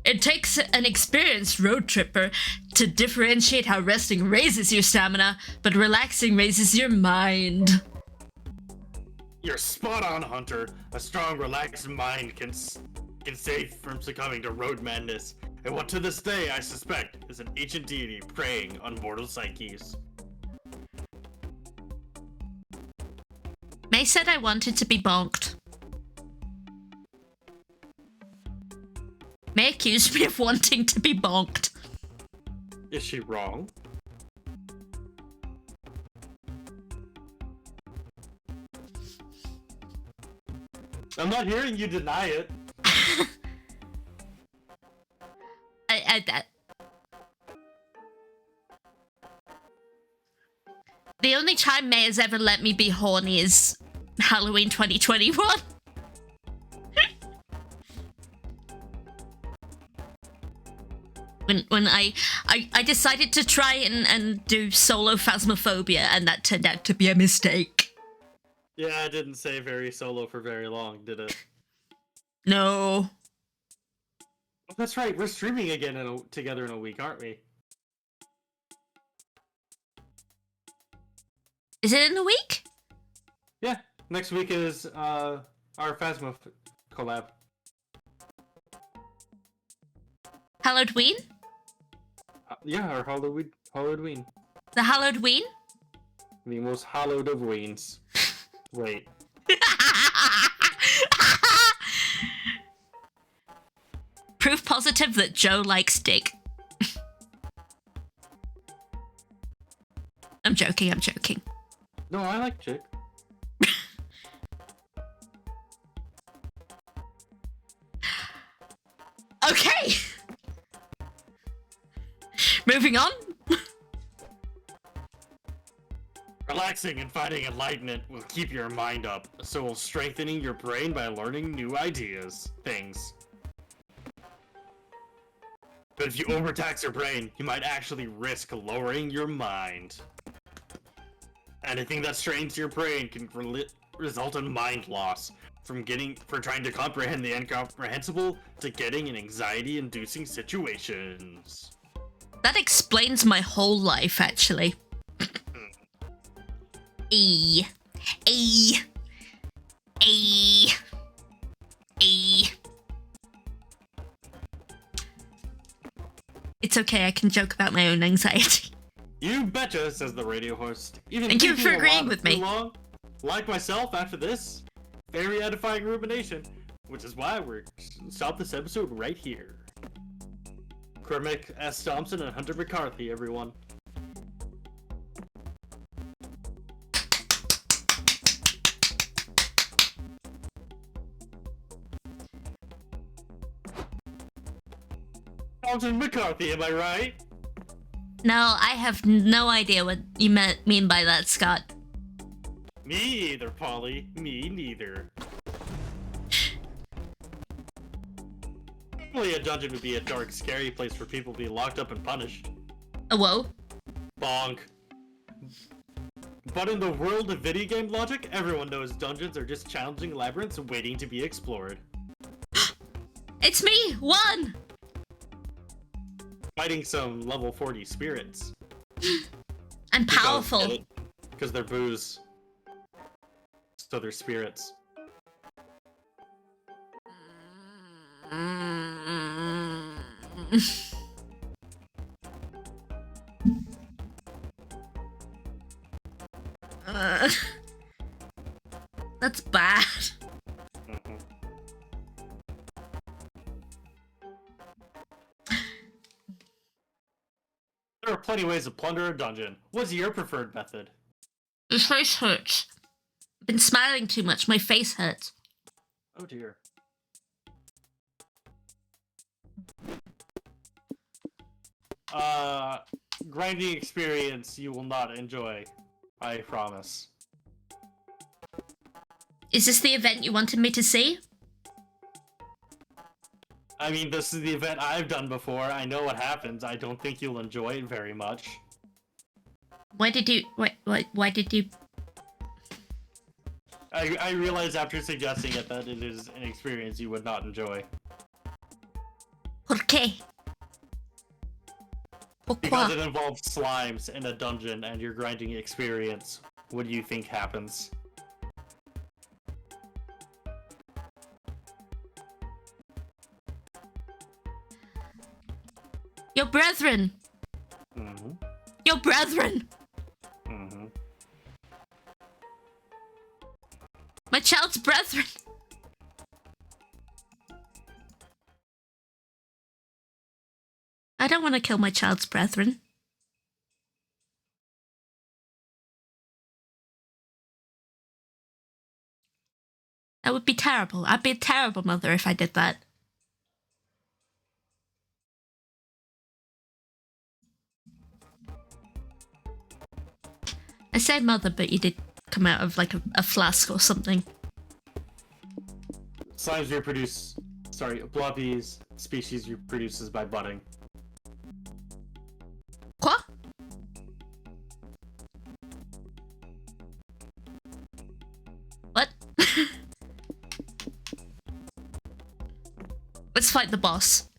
It takes an experienced road tripper to differentiate how resting raises your stamina, but relaxing raises your mind. You're spot on, Hunter. A strong, relaxed mind can save from succumbing to road madness, and what to this day I suspect is an ancient deity preying on mortal psyches. May said I wanted to be bonked. May accused me of wanting to be bonked. Is she wrong? I'm not hearing you deny it. The only time May has ever let me be horny is Halloween 2021. when I decided to try and do solo Phasmophobia, and that turned out to be a mistake. Yeah, it didn't say very solo for very long, did it? No. Oh, that's right, we're streaming again together in a week, aren't we? Is it in a week? Yeah, next week is our Phasma collab. Halloween? Yeah, our Halloween. The Halloween? The most hallowed of weens. Wait. Proof positive that Joe likes dick. I'm joking. No, I like chick. Okay. Moving on. Relaxing and finding enlightenment will keep your mind up, so will strengthening your brain by learning new things. But if you overtax your brain, you might actually risk lowering your mind. Anything that strains your brain can result in mind loss, from trying to comprehend the incomprehensible to getting in anxiety-inducing situations. That explains my whole life, actually. E. It's okay, I can joke about my own anxiety. You betcha, says the radio host. Thank you for agreeing with me. Long, like myself, after this very edifying rumination, which is why we're stop this episode right here. Kermit S. Thompson and Hunter McCarthy, everyone. Thompson McCarthy, am I right? No, I have no idea what you mean by that, Scott. Me either, Polly. Me neither. Normally a dungeon would be a dark, scary place for people to be locked up and punished. Whoa. Bonk. But in the world of video game logic, everyone knows dungeons are just challenging labyrinths waiting to be explored. It's me! 1! Fighting some level 40 spirits. I'm powerful. Because they're booze. So they're spirits. That's bad. There are plenty of ways to plunder a dungeon. What's your preferred method? My face hurts. I've been smiling too much. My face hurts. Oh dear. Grinding experience you will not enjoy. I promise. Is this the event you wanted me to see? I mean, this is the event I've done before. I know what happens. I don't think you'll enjoy it very much. Why did you... Why did you... I realized after suggesting it that it is an experience you would not enjoy. ¿Por qué? Because it involves slimes in a dungeon and your grinding experience. What do you think happens? Your brethren! Mm-hmm. Your brethren! Mm-hmm. My child's brethren! I don't want to kill my child's brethren. That would be terrible. I'd be a terrible mother if I did that. I say mother, but you did come out of like a flask or something. Slimes reproduce. Sorry, Blobby's species reproduces by budding. What? What? Let's fight the boss.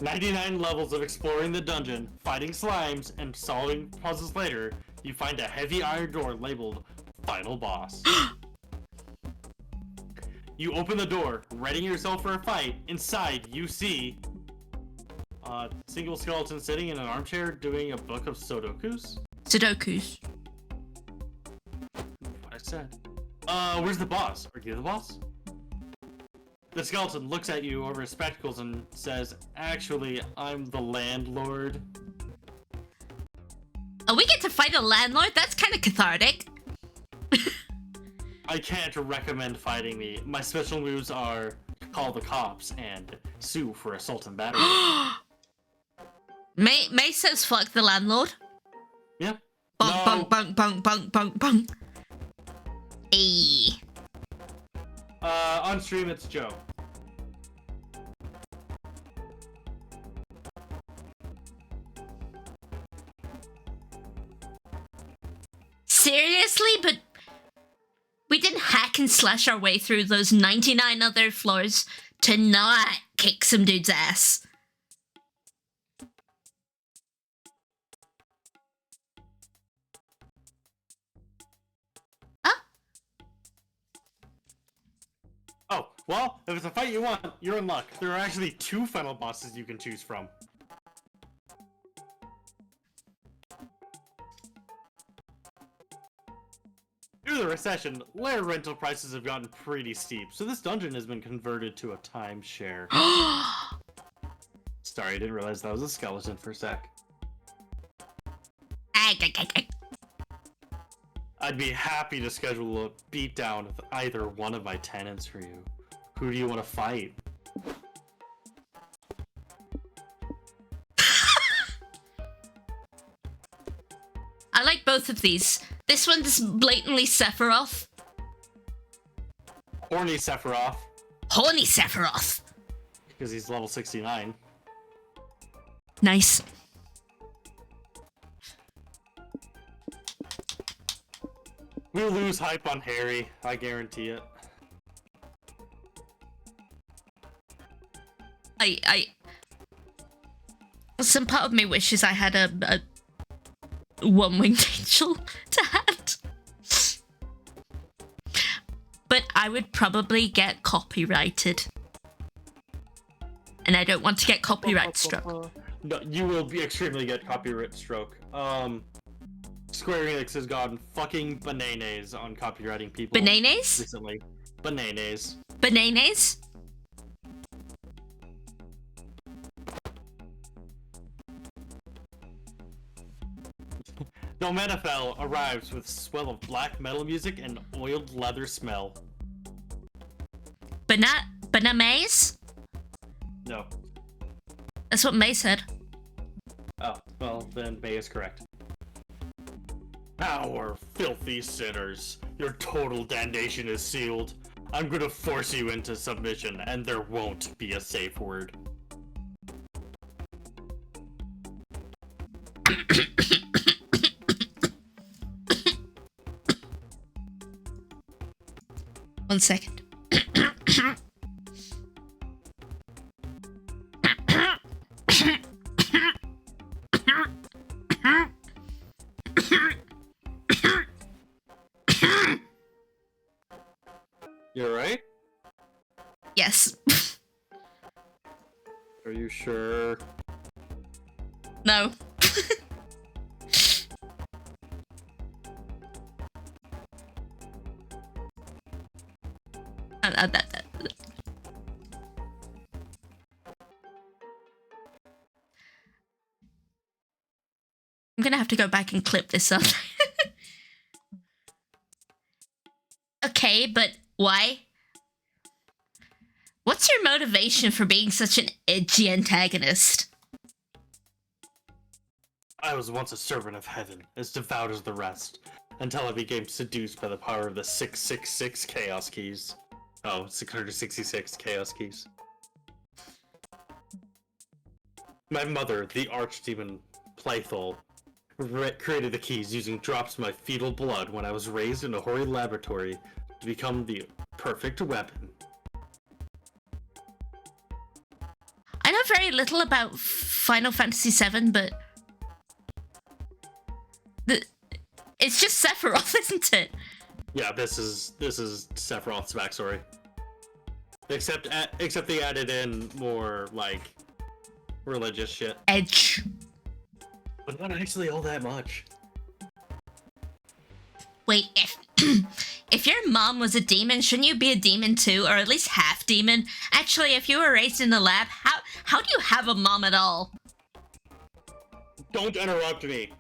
99 levels of exploring the dungeon, fighting slimes, and solving puzzles later, you find a heavy iron door labeled Final Boss. You open the door, readying yourself for a fight. Inside, you see a single skeleton sitting in an armchair doing a book of Sudokus. Sudokus. What I said. Where's the boss? Are you the boss? The skeleton looks at you over his spectacles and says, "Actually, I'm the landlord." Oh, we get to fight a landlord? That's kind of cathartic. I can't recommend fighting me. My special moves are call the cops and sue for assault and battery. May says fuck the landlord. Yeah. Bunk, No. bunk, bunk, bunk, bunk, bunk, bunk. Ayy. On stream, it's Joe. Seriously? But we didn't hack and slash our way through those 99 other floors to not kick some dude's ass. Huh? Oh, well, if it's a fight you want, you're in luck. There are actually 2 final bosses you can choose from. Due to the recession, lair rental prices have gotten pretty steep, so this dungeon has been converted to a timeshare. Sorry, I didn't realize that was a skeleton for a sec. I'd be happy to schedule a beatdown with either one of my tenants for you. Who do you want to fight? I like both of these. This one's blatantly Sephiroth. Horny Sephiroth, Horny Sephiroth. because he's level 69. Nice. We'll lose hype on Harry, I guarantee it. Some part of me wishes I had a one-winged angel to hand. But I would probably get copyrighted. And I don't want to get copyright struck. No, you will be extremely get copyright stroke. Square Enix has gotten fucking bananas on copywriting people. Bananas? Recently. Bananas. Bananas? No Manifel arrives with swell of black metal music and oiled leather smell. Banamaze? No. That's what May said. Oh, well, then May is correct. Our filthy sinners. Your total damnation is sealed. I'm gonna force you into submission, and there won't be a safe word. One second. You alright? Yes. Are you sure? No. I'm gonna have to go back and clip this up. Okay, but why? What's your motivation for being such an edgy antagonist? I was once a servant of heaven, as devout as the rest, until I became seduced by the power of the 666 Chaos Keys. Oh, 666 Chaos Keys. My mother, the archdemon Playthol, created the keys using drops of my fetal blood when I was raised in a hoary laboratory to become the perfect weapon. I know very little about Final Fantasy VII, but it's just Sephiroth, isn't it? Yeah, this is Sephiroth's backstory. Except they added in more like religious shit. Edge. But not actually all that much. Wait, if your mom was a demon, shouldn't you be a demon too, or at least half demon? Actually, if you were raised in a lab, how do you have a mom at all? Don't interrupt me.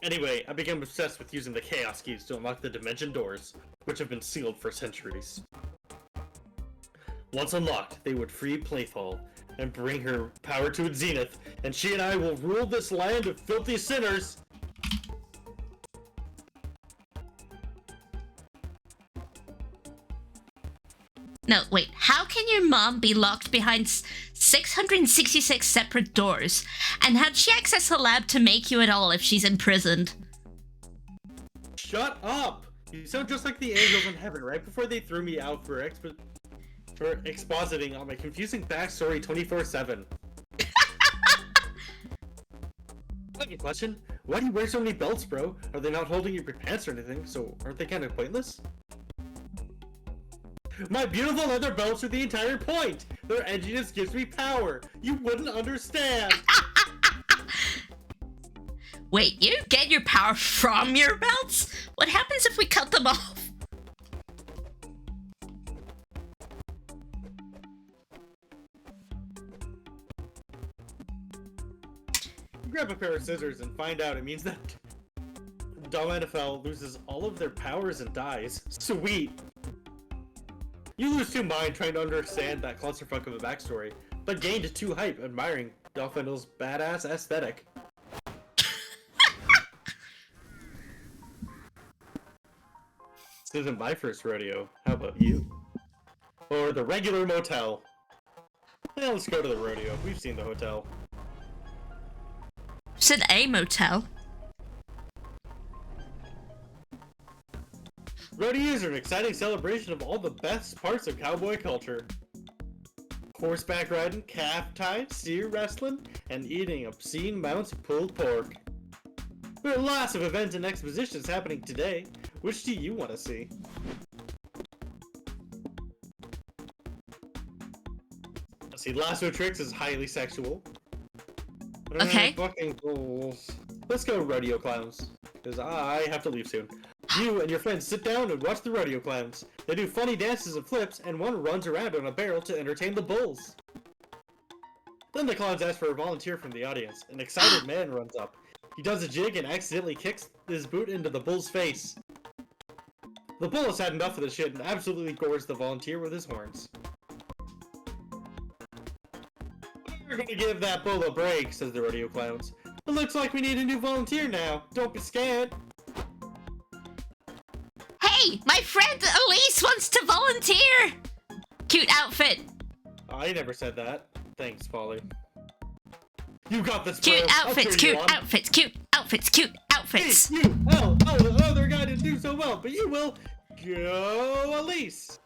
Anyway, I became obsessed with using the Chaos Keys to unlock the dimension doors, which have been sealed for centuries. Once unlocked, they would free Playthol and bring her power to its zenith, and she and I will rule this land of filthy sinners. No, wait, how can your mom be locked behind 666 separate doors? And how'd she access the lab to make you at all if she's imprisoned? Shut up! You sound just like the angels in heaven right before they threw me out for expositing on my confusing backstory 24/7. Okay, question. Why do you wear so many belts, bro? Are they not holding your pants or anything, so aren't they kind of pointless? My beautiful leather belts are the entire point! Their edginess gives me power! You wouldn't understand! Wait, you get your power from your belts? What happens if we cut them off? Grab a pair of scissors and find out it means that Dumb NFL loses all of their powers and dies. Sweet! You lose 2 mind trying to understand that clusterfuck of a backstory, but gained 2 hype admiring Dolphindel's badass aesthetic. This isn't my first rodeo. How about you? Or the regular motel. Yeah, let's go to the rodeo. We've seen the hotel. Said a motel. Rodeos are an exciting celebration of all the best parts of cowboy culture. Horseback riding, calf tying, steer wrestling, and eating obscene amounts of pulled pork. There are lots of events and expositions happening today. Which do you want to see? See, lasso tricks is highly sexual. Okay. Fucking fools. Let's go, rodeo clowns. Because I have to leave soon. You and your friends sit down and watch the rodeo clowns. They do funny dances and flips, and one runs around on a barrel to entertain the bulls. Then the clowns ask for a volunteer from the audience. An excited man runs up. He does a jig and accidentally kicks his boot into the bull's face. The bull has had enough of the shit and absolutely gores the volunteer with his horns. We're gonna give that bull a break, says the rodeo clowns. It looks like we need a new volunteer now. Don't be scared. Hey, my friend Elise wants to volunteer! Cute outfit. I never said that. Thanks, Polly. You got this, Cute bro. outfits, cute outfits, cute outfits, cute outfits. Hey, you! Oh, the other guy didn't do so well, but you will. Go, Elise!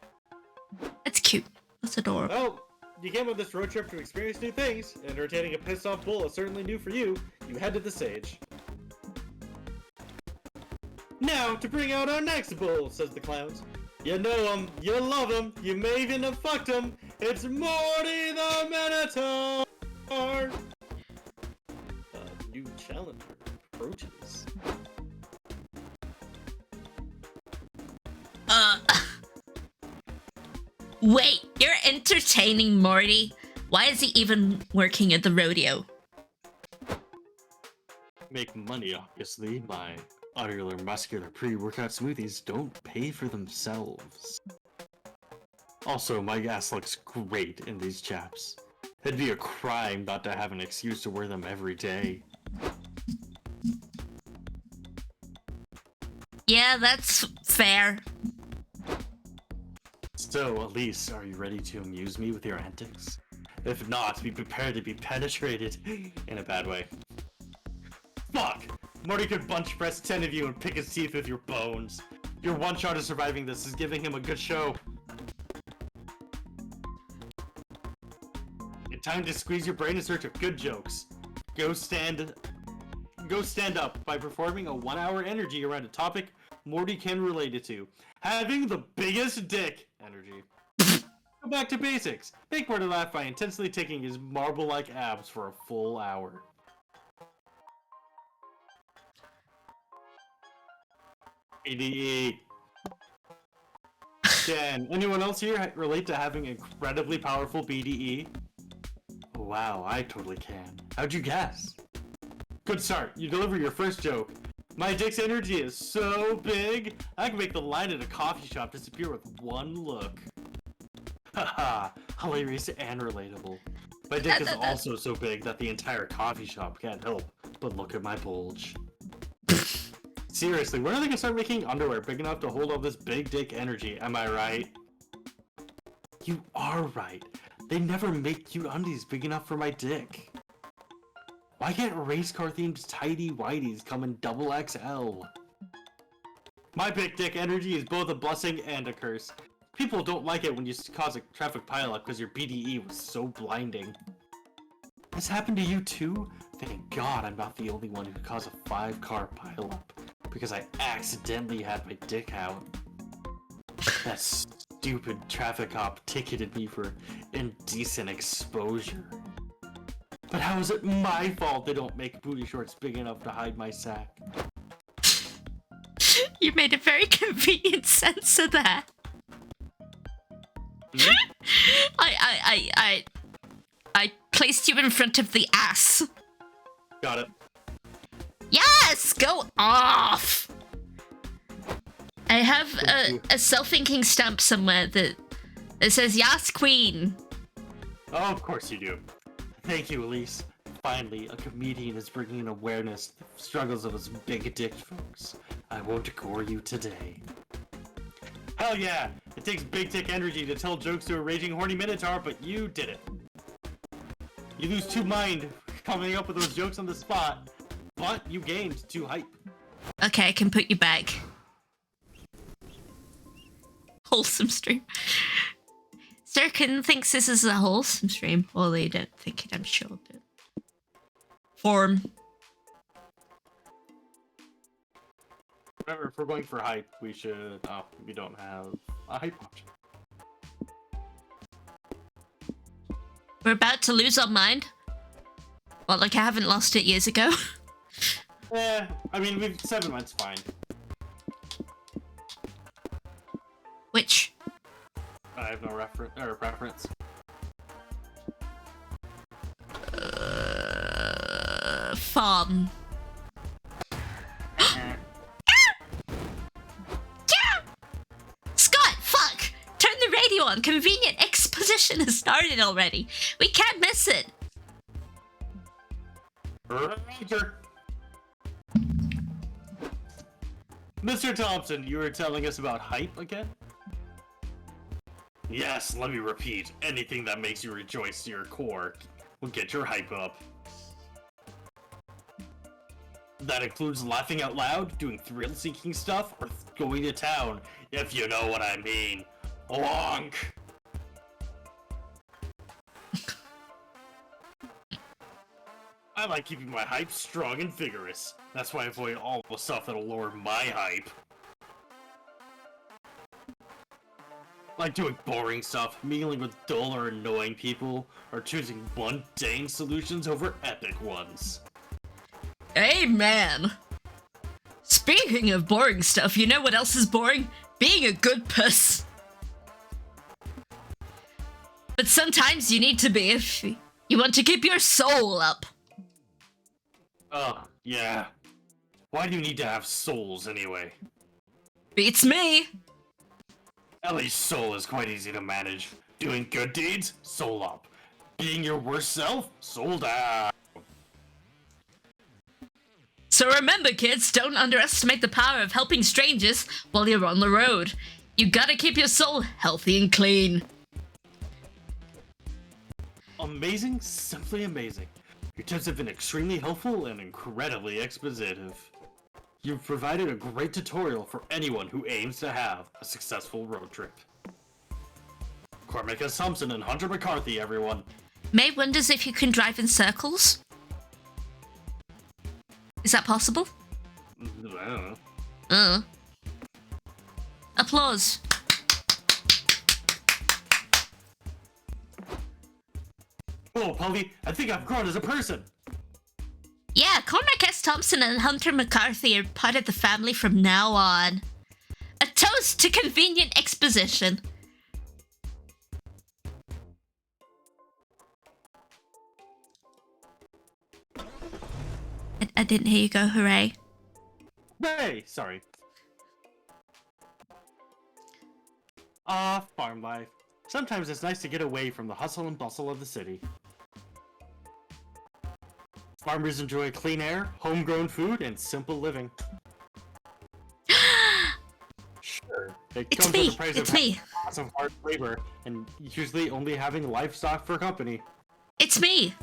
That's cute. That's adorable. Well, you came on this road trip to experience new things. Entertaining a pissed off bull is certainly new for you. You head to the stage. Now, to bring out our next bull, says the clowns. You know him, you love him, you may even have fucked him. It's Morty the Minotaur! A new challenger approaches. Wait, you're entertaining Morty? Why is he even working at the rodeo? Make money, obviously. My utterly muscular pre-workout smoothies don't pay for themselves. Also, my ass looks great in these chaps. It'd be a crime not to have an excuse to wear them every day. Yeah, that's fair. So, Elise, are you ready to amuse me with your antics? If not, be prepared to be penetrated in a bad way. Fuck! Morty could bunch press 10 of you and pick his teeth with your bones. Your one shot of surviving this is giving him a good show. It's time to squeeze your brain in search of good jokes. Go stand up by performing a 1-hour energy around a topic Morty can relate it to. Having the biggest dick energy. Go back to basics. Make Morty laugh by intensely taking his marble-like abs for a full hour. ADE. Can anyone else here relate to having incredibly powerful BDE? Wow, I totally can. How'd you guess? Good start. You deliver your first joke. My dick's energy is so big, I can make the line at a coffee shop disappear with one look. Haha, hilarious and relatable. My dick is also so big that the entire coffee shop can't help but look at my bulge. Seriously, when are they gonna start making underwear big enough to hold all this big dick energy? Am I right? You are right. They never make cute undies big enough for my dick. Why can't race car themed tidy whities come in XXL? My big dick energy is both a blessing and a curse. People don't like it when you cause a traffic pileup because your BDE was so blinding. This happened to you too? Thank God I'm not the only one who caused a 5-car pileup because I accidentally had my dick out. That stupid traffic cop ticketed me for indecent exposure. But how is it my fault they don't make booty shorts big enough to hide my sack? You made a very convenient sense of that. I placed you in front of the ass. Got it. Yes! Go off! I have a self-inking stamp somewhere that says, Yas Queen. Oh, of course you do. Thank you, Elise. Finally, a comedian is bringing an awareness to the struggles of us big dick folks. I won't gore you today. Hell yeah! It takes big dick energy to tell jokes to a raging horny minotaur, but you did it. You lose 2 mind coming up with those jokes on the spot, but you gained 2 hype. Okay, I can put you back. Wholesome stream. Sirkin thinks this is a wholesome stream. Well, they don't think it, I'm sure, but... Form. Remember, if we're going for hype, we should... Oh, we don't have a hype option. We're about to lose our mind. Well, like I haven't lost it years ago. Eh, I mean, 7 months fine. Which? I have no preference. Farm. Scott, fuck! Turn the radio on. Convenient exposition has started already. We can't miss it. Roger. Mr. Thompson, you were telling us about hype again? Yes, let me repeat. Anything that makes you rejoice to your core will get your hype up. That includes laughing out loud, doing thrill-seeking stuff, or going to town, if you know what I mean. Wonk! I like keeping my hype strong and vigorous. That's why I avoid all the stuff that'll lower my hype. Like doing boring stuff, mingling with dull or annoying people, or choosing mundane solutions over epic ones. Hey, man. Speaking of boring stuff, you know what else is boring? Being a good puss. But sometimes you need to be if you want to keep your soul up. Oh, yeah. Why do you need to have souls anyway? Beats me. Ellie's soul is quite easy to manage. Doing good deeds? Soul up. Being your worst self? Soul down. So remember, kids, don't underestimate the power of helping strangers while you're on the road. You gotta keep your soul healthy and clean. Amazing, simply amazing. Your tips have been extremely helpful and incredibly expositive. You've provided a great tutorial for anyone who aims to have a successful road trip. Cormac S. Thompson and Hunter McCarthy, everyone. May wonders if you can drive in circles. Is that possible? I don't know. Applause. Oh, Polly, I think I've grown as a person. Yeah, Cormac S. Thompson and Hunter McCarthy are part of the family from now on. A toast to convenient exposition. I didn't hear you go hooray. Hey, sorry. Farm life. Sometimes it's nice to get away from the hustle and bustle of the city. Farmers enjoy clean air, homegrown food, and simple living. Sure, it It's comes me. with the price It's of me. lots of hard labor, and usually only having livestock for company. It's me.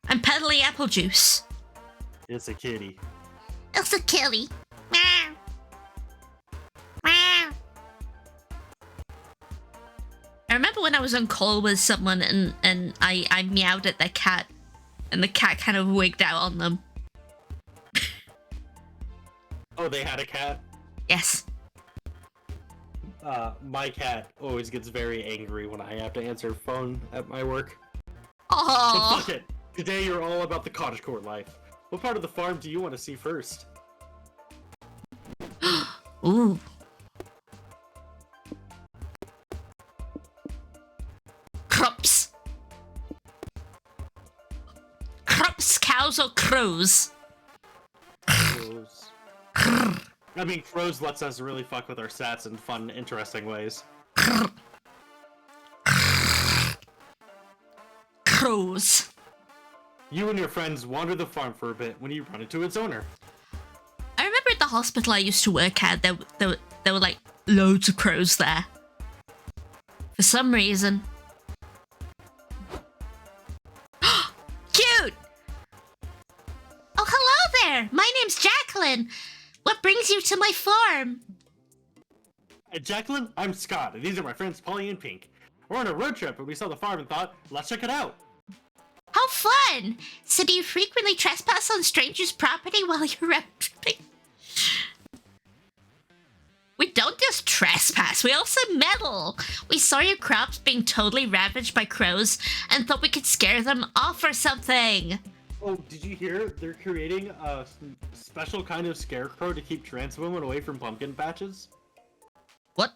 I'm peddling apple juice. It's a kitty. It's a kitty. Meow. Meow. I remember when I was on call with someone and I meowed at their cat, and the cat kind of wigged out on them. Oh, they had a cat? Yes. My cat always gets very angry when I have to answer phone at my work. Oh. But fuck it. Today you're all about the cottagecore life. What part of the farm do you want to see first? Ooh. Crops. Crops, cows, or crows? Crows. I mean, crows lets us really fuck with our stats in fun, interesting ways. Crows. You and your friends wander the farm for a bit when you run into its owner. I remember at the hospital I used to work at, there were like loads of crows there. For some reason. Cute! Oh, hello there! My name's Jacqueline. What brings you to my farm? Hey, Jacqueline, I'm Scott, and these are my friends Polly and Pink. We're on a road trip, and we saw the farm and thought, let's check it out. How fun! So do you frequently trespass on strangers' property while you're road tripping? We don't just trespass, we also meddle. We saw your crops being totally ravaged by crows and thought we could scare them off or something. Oh, did you hear? They're creating a special kind of scarecrow to keep trans women away from pumpkin patches? What?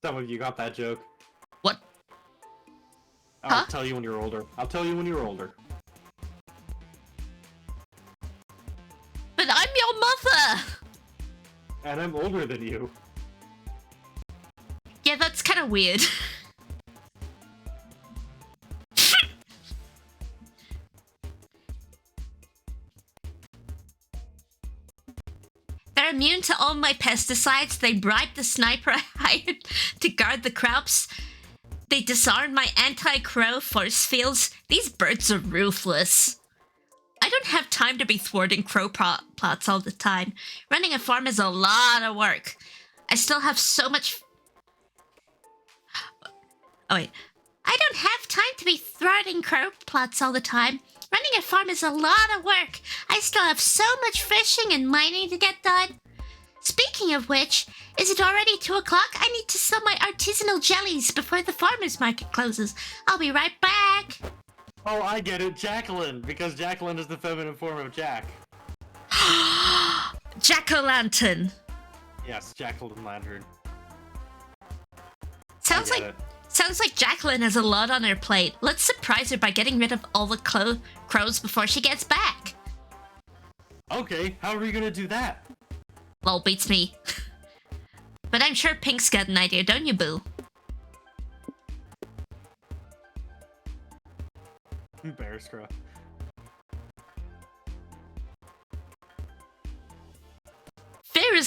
Some of you got that joke. What? I'll Huh? tell you when you're older. I'll tell you when you're older. But I'm your mother! And I'm older than you. Yeah, that's kind of weird. They're immune to all my pesticides. They bribed the sniper I hired to guard the crops. They disarmed my anti-crow force fields. These birds are ruthless. I don't have time to be thwarting crow plots all the time. Running a farm is a lot of work. I still have so much... Oh, wait. I don't have time to be thwarting crow plots all the time. Running a farm is a lot of work. I still have so much fishing and mining to get done. Speaking of which, is it already 2 o'clock? I need to sell my artisanal jellies before the farmer's market closes. I'll be right back. Oh, I get it, Jacqueline, because Jacqueline is the feminine form of Jack. Jack-o'-lantern. Yes, Jacqueline Lantern. Sounds I get like it. sounds like Jacqueline has a lot on her plate. Let's surprise her by getting rid of all the crows before she gets back. Okay, how are we gonna do that? Lol, beats me. But I'm sure Pink's got an idea, don't you, boo? Bear scruff.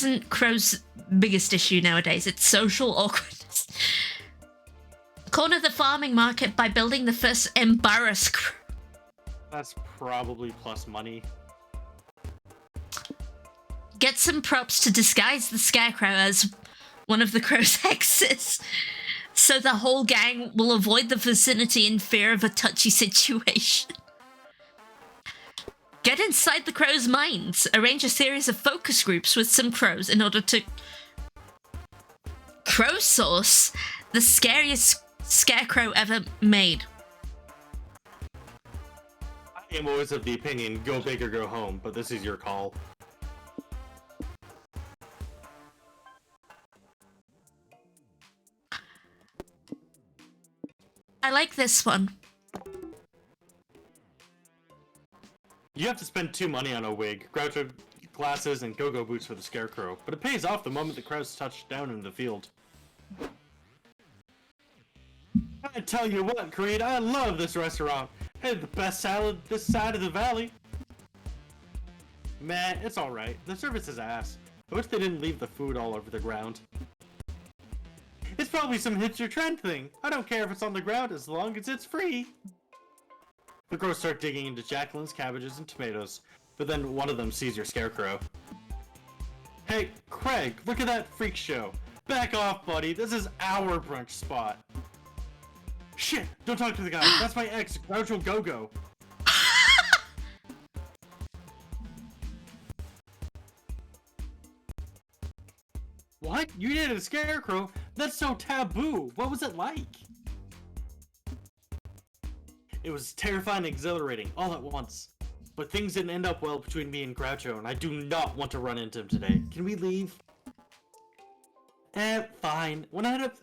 isn't Crow's biggest issue nowadays. It's social awkwardness. Corner the farming market by building the first embarrass Crow. That's probably plus money. Get some props to disguise the Scarecrow as one of the Crow's exes, so the whole gang will avoid the vicinity in fear of a touchy situation. Get inside the Crow's minds. Arrange a series of focus groups with some Crows in order to crowdsource the scariest Scarecrow ever made. I am always of the opinion, go big or go home, but this is your call. I like this one. You have to spend 2 money on a wig, Groucho glasses, and go-go boots for the Scarecrow, but it pays off the moment the Crows touch down in the field. I tell you what, Creed, I love this restaurant. Hey, the best salad this side of the valley. Man, it's alright. The service is ass. I wish they didn't leave the food all over the ground. It's probably some hipster trend thing. I don't care if it's on the ground as long as it's free. The Crows start digging into Jacqueline's cabbages and tomatoes, but then one of them sees your Scarecrow. Hey, Craig, look at that freak show. Back off, buddy. This is our brunch spot. Shit, don't talk to the guy. That's my ex, Groucho Go-Go. What? You dated a Scarecrow? That's so taboo. What was it like? It was terrifying and exhilarating, all at once. But things didn't end up well between me and Groucho, and I do not want to run into him today. Can we leave? Fine. When I head up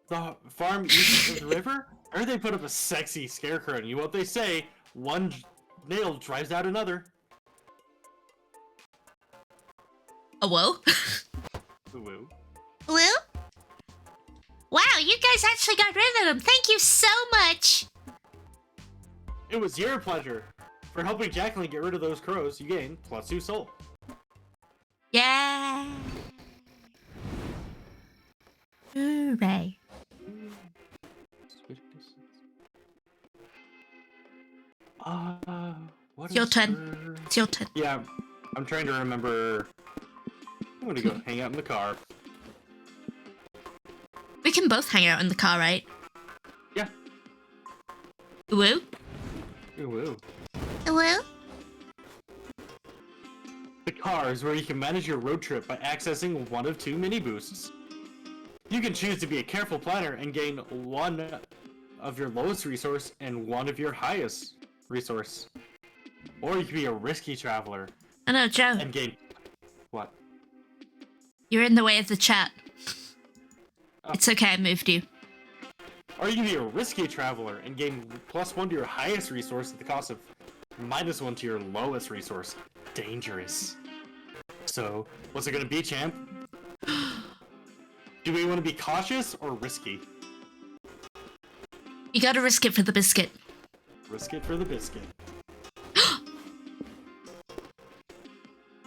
the farm east of the river, I heard they put up a sexy Scarecrow, and you know what they say, one nail drives out another. Oh, whoa. Woo. Woo? Wow, you guys actually got rid of them. Thank you so much. It was your pleasure. For helping Jacqueline get rid of those crows, you gain +2 soul. Yeah. Hooray. What Your is turn. her- It's your turn. Yeah, I'm trying to remember. I'm gonna go hang out in the car. We can both hang out in the car, right? Yeah. Woo? Woo. Woo? The car is where you can manage your road trip by accessing one of 2 mini boosts. You can choose to be a careful planner and gain 1 of your lowest resource and 1 of your highest resource. Or you can be a risky traveler Oh no, Joe. and gain... What? You're in the way of the chat. Oh. It's okay, I moved you. Or you can be a risky traveler and gain +1 to your highest resource at the cost of -1 to your lowest resource. Dangerous. So, what's it gonna be, champ? Do we want to be cautious or risky? You gotta risk it for the biscuit. Risk it for the biscuit.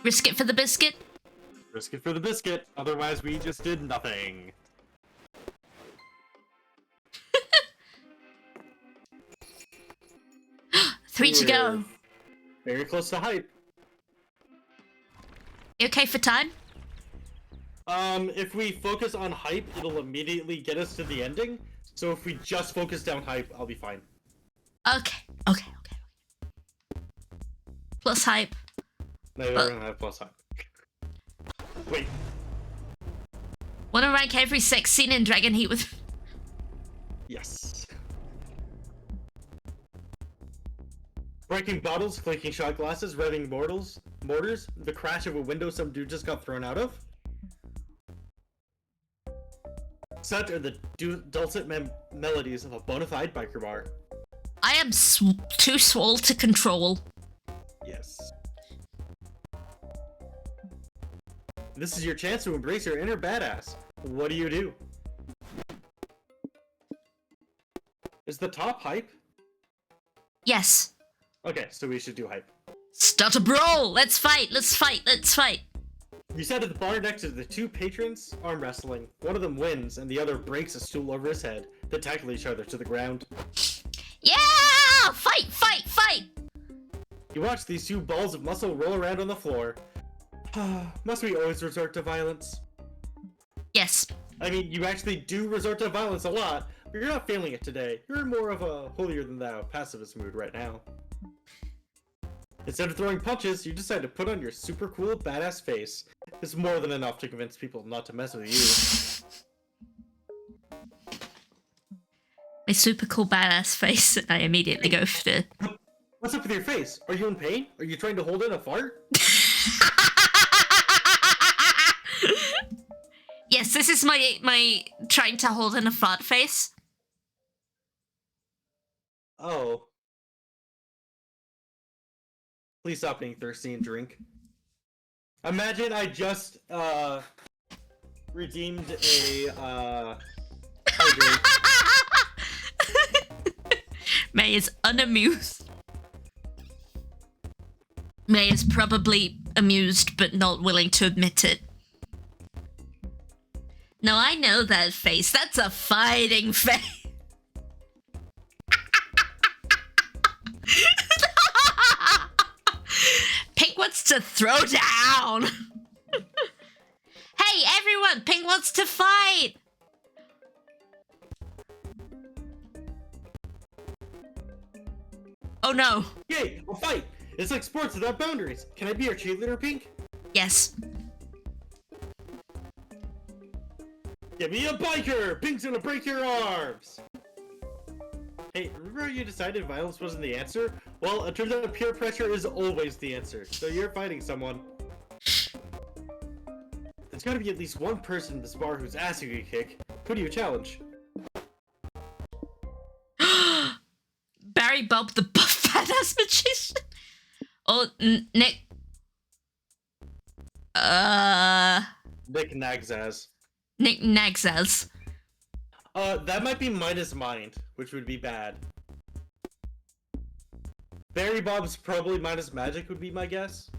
Risk it for the biscuit? Risk it for the biscuit, otherwise we just did nothing. Three to go. Very close to hype. You okay for time? If we focus on hype, it'll immediately get us to the ending. So if we just focus down hype, I'll be fine. Okay. Plus hype. No, we're gonna have plus hype. Wait. Wanna rank every sex scene in Dragon Heat with... Yes. Breaking bottles, clinking shot glasses, revving mortars, the crash of a window some dude just got thrown out of. Such are the dulcet melodies of a bona fide biker bar. I am too swole to control. Yes. This is your chance to embrace your inner badass. What do you do? Is the top hype? Yes. Okay, so we should do hype. Start a brawl! Let's fight! You sat at the bar next to the two patrons arm wrestling. One of them wins, and the other breaks a stool over his head. They tackle each other to the ground. Yeah! Fight, fight, fight! You watch these two balls of muscle roll around on the floor. Must we always resort to violence? Yes. I mean, you actually do resort to violence a lot, but you're not feeling it today. You're in more of a holier-than-thou pacifist mood right now. Instead of throwing punches, you decide to put on your super cool, badass face. It's more than enough to convince people not to mess with you. My super cool badass face, and I immediately go for the... What's up with your face? Are you in pain? Are you trying to hold in a fart? Yes, this is my trying to hold in a fart face. Oh. Please stop being thirsty and drink. Imagine I just, redeemed a, hydrate. May is unamused. May is probably amused but not willing to admit it. No, I know that face. That's a fighting face. Pink wants to throw down. Hey, everyone! Pink wants to fight! Oh no. Yay, a fight! It's like sports without boundaries. Can I be your cheerleader, Pink? Yes. Give me a biker! Pink's gonna break your arms! Hey, remember how you decided violence wasn't the answer? Well, it turns out peer pressure is always the answer. So you're fighting someone. There's gotta be at least one person in this bar whose ass you can kick. Who do you challenge? Barry Bob the buff badass magician? Oh, Nick... Nick Nagzaz. Nick Nagzaz. That might be minus mind, which would be bad. Barry Bob's probably minus magic would be my guess.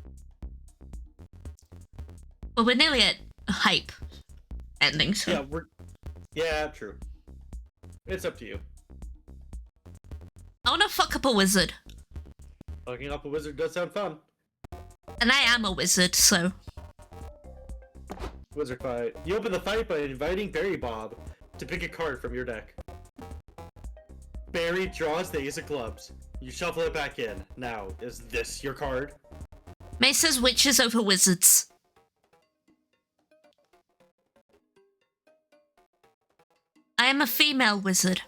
Well, we're nearly at hype ending, so... Yeah, Yeah, true. It's up to you. I wanna fuck up a wizard. Fucking up a wizard does sound fun. And I am a wizard, so... Wizard fight. You open the fight by inviting Barry Bob to pick a card from your deck. Barry draws the ace of clubs. You shuffle it back in. Now, is this your card? May says witches over wizards. I am a female wizard.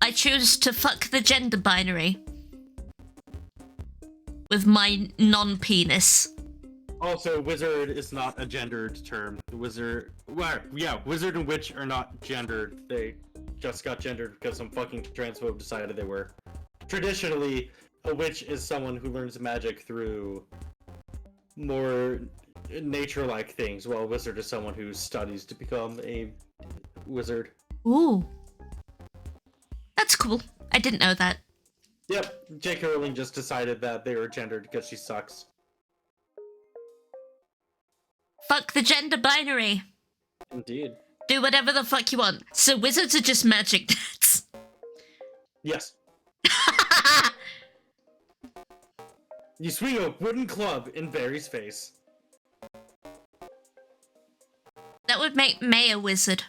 I choose to fuck the gender binary with my non-penis. Also, wizard is not a gendered term. Wizard, well, yeah, wizard and witch are not gendered. They just got gendered because some fucking transphobe decided they were. Traditionally, a witch is someone who learns magic through more nature-like things, while a wizard is someone who studies to become a wizard. Ooh. That's cool. I didn't know that. Yep, J.K. Rowling just decided that they were gendered because she sucks. Fuck the gender binary. Indeed. Do whatever the fuck you want. So wizards are just magic nerds. Yes. You swing a wooden club in Barry's face. That would make May a wizard.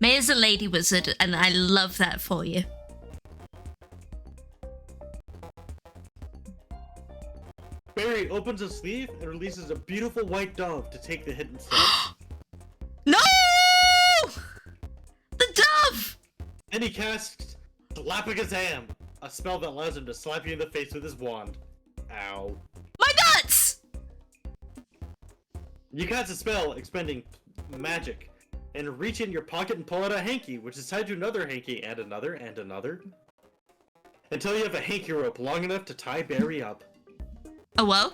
May is a lady wizard, and I love that for you. Barry opens a sleeve and releases a beautiful white dove to take the hit instead. No! The dove! Then he casts Slapagazam, a spell that allows him to slap you in the face with his wand. Ow. My nuts! You cast a spell expending magic, and reach in your pocket and pull out a hanky, which is tied to another hanky, and another, and another. Until you have a hanky rope long enough to tie Barry up. Oh, well?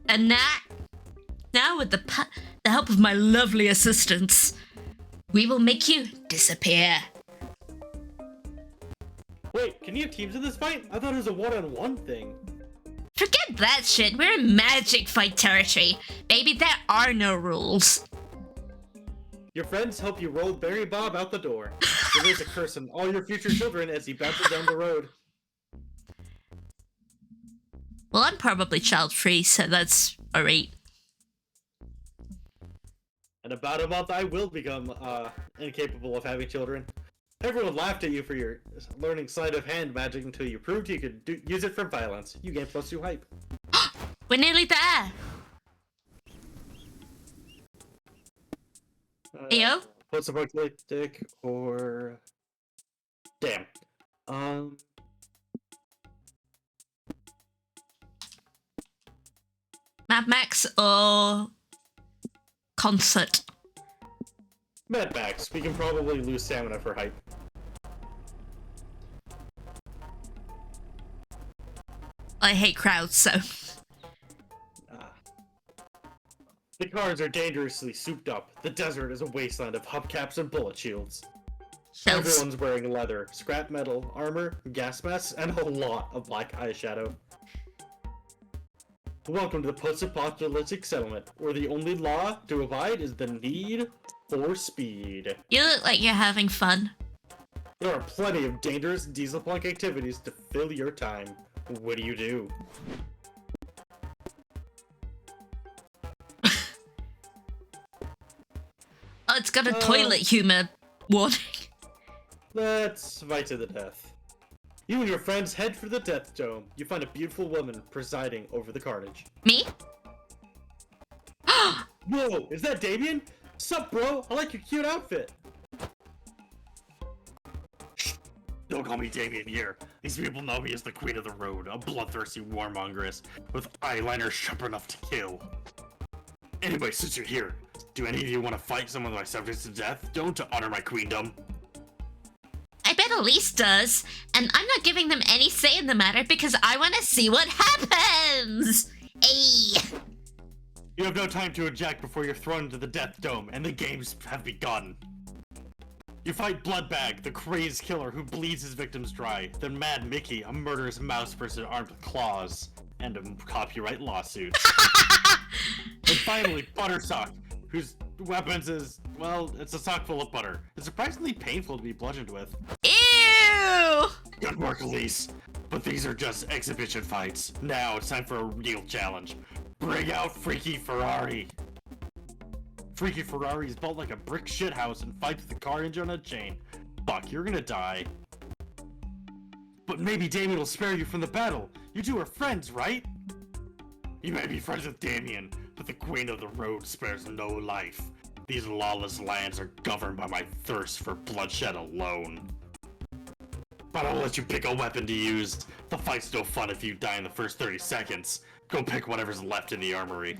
And now with the help of my lovely assistants, We will make you disappear. Wait, can you have teams in this fight? I thought it was a one-on-one thing. Forget that shit. We're in magic fight territory. Baby, there are no rules. Your friends help you roll Barry Bob out the door. There's a curse on all your future children as he bounces down the road. Well, I'm probably child-free, so that's alright. In about a month, I will become incapable of having children. Everyone laughed at you for your learning sleight of hand magic until you proved you could use it for violence. You gained +2 hype. We're nearly there. Ayo? Post-apocalyptic or... Damn. Mad Max or... concert? Mad Max. We can probably lose stamina for hype. I hate crowds, so... The cars are dangerously souped up. The desert is a wasteland of hubcaps and bullet shields. Shells. Everyone's wearing leather, scrap metal, armor, gas masks, and a lot of black eyeshadow. Welcome to the post-apocalyptic settlement, where the only law to abide is the need for speed. You look like you're having fun. There are plenty of dangerous diesel-punk activities to fill your time. What do you do? Oh, it's got a toilet humor warning. Let's fight to the death. You and your friends head for the Death Dome. You find a beautiful woman presiding over the carnage. Me? Whoa, is that Damien? Sup, bro? I like your cute outfit. Shh. Don't call me Damien here. These people know me as the Queen of the Road, a bloodthirsty warmongeress with eyeliner sharp enough to kill. Anyway, since you're here, do any of you want to fight some of my subjects to death? Don't to honor my queendom. I bet Elise does, and I'm not giving them any say in the matter because I want to see what happens! Hey! You have no time to eject before you're thrown into the Death Dome, and the games have begun. You fight Bloodbag, the crazed killer who bleeds his victims dry, then Mad Mickey, a murderous mouse person armed with claws, and a copyright lawsuit. And finally, Buttersock, whose weapons is, well, it's a sock full of butter. It's surprisingly painful to be bludgeoned with. Ew! Good work, Elise. But these are just exhibition fights. Now it's time for a real challenge. Bring out Freaky Ferrari. Freaky Ferrari is built like a brick shithouse and fights with a carnage on a chain. Fuck, you're gonna die. But maybe Damien will spare you from the battle. You two are friends, right? You may be friends with Damien, but the Queen of the Road spares no life. These lawless lands are governed by my thirst for bloodshed alone. But I'll let you pick a weapon to use. The fight's no fun if you die in the first 30 seconds. Go pick whatever's left in the armory.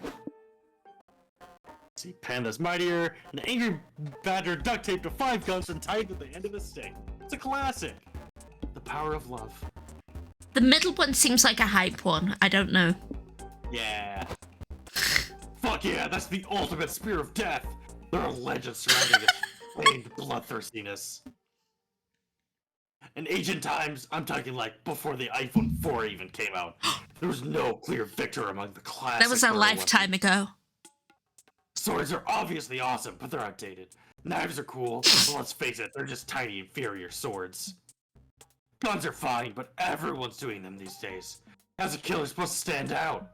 See, Panda's mightier, an angry badger duct taped to 5 guns and tied to the end of the stick. It's a classic. The power of love. The middle one seems like a hype one. I don't know. Yeah. Fuck yeah, that's the ultimate spear of death. There are legends surrounding its famed bloodthirstiness. In ancient times, I'm talking like before the iPhone 4 even came out, there was no clear victor among the classic. That was a lifetime ago. Swords are obviously awesome, but they're outdated. Knives are cool, but let's face it, they're just tiny, inferior swords. Guns are fine, but everyone's doing them these days. How's a killer supposed to stand out?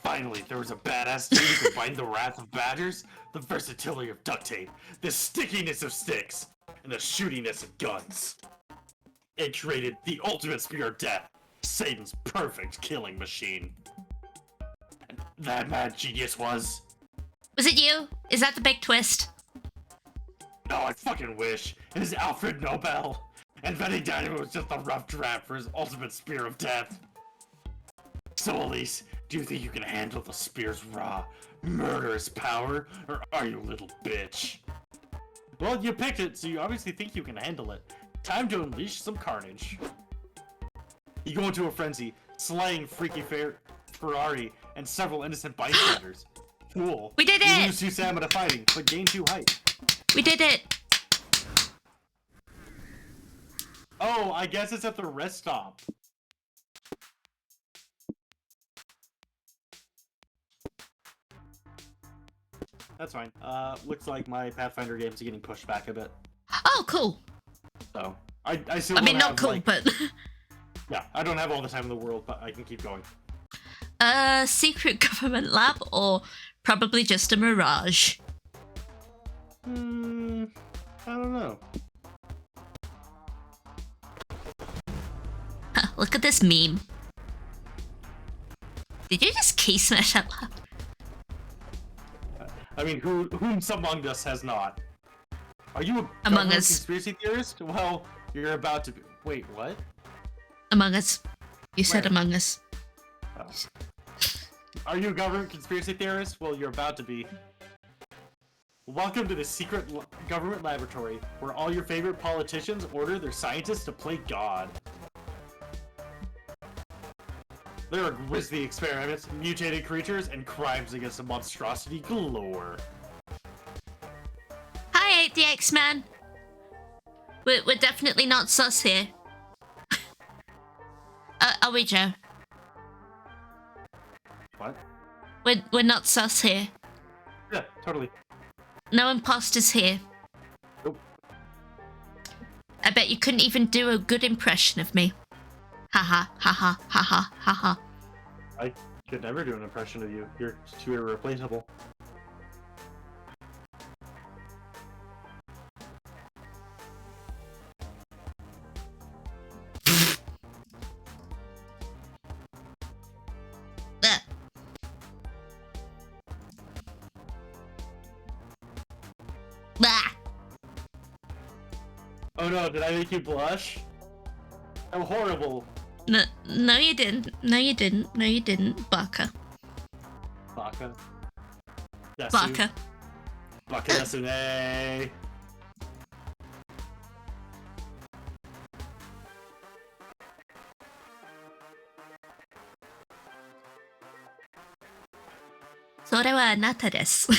Finally, there was a badass team who combined the wrath of badgers, the versatility of duct tape, the stickiness of sticks, and the shootiness of guns. It created the ultimate spear of death, Satan's perfect killing machine. And that mad genius was... Was it you? Is that the big twist? No, I fucking wish. It is Alfred Nobel. Inventing dynamite was just a rough draft for his ultimate spear of death. So, Elise, do you think you can handle the spear's raw, murderous power, or are you a little bitch? Well, you picked it, so you obviously think you can handle it. Time to unleash some carnage. You go into a frenzy, slaying Freaky Ferrari and several innocent bystanders. Cool. We did You it! lose 2 stamina fighting, but gain 2 height. We did it! Oh, I guess it's at the rest stop. That's fine. Looks like my Pathfinder games are getting pushed back a bit. Oh, cool. So, I still I mean, don't not have, cool, like, but... yeah, I don't have all the time in the world, but I can keep going. Secret government lab, or probably just a mirage? I don't know. Look at this meme. Did you just key smash that lab? I mean, whom among us has not? Are you a Among government Us. conspiracy theorist? Well, you're about to be. Wait, what? Among Us. You said Where? Among Us. Oh. Are you a government conspiracy theorist? Well, you're about to be. Welcome to the secret government laboratory, where all your favorite politicians order their scientists to play God. There are grisly experiments, mutated creatures, and crimes against a monstrosity galore. Hi, 8DX man. We're definitely not sus here. Are we, Joe? What? We're not sus here. Yeah, totally. No imposters here. Nope. I bet you couldn't even do a good impression of me. Haha, haha, haha, haha. I could never do an impression of you. You're too irreplaceable. Bah. Oh no, did I make you blush? I'm horrible. No, you didn't. No, you didn't. No, you didn't. Baka. Baka. Desu. Baka. Baka desune. Sore wa anata desu.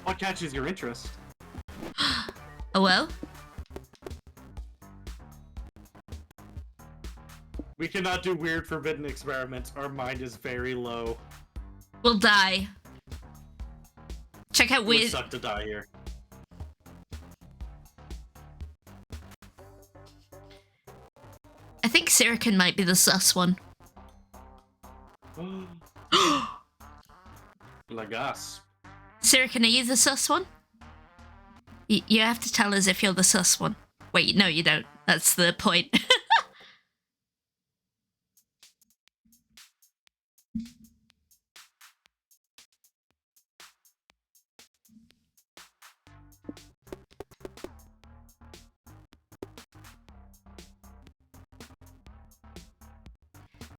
What catches your interest? Oh well? We cannot do weird forbidden experiments. Our mind is very low. We'll die. Check out It would weird. suck to die here. I think Sirican might be the sus one. Lagas. Sirican, are you the sus one? You have to tell us if you're the sus one. Wait, no, you don't. That's the point.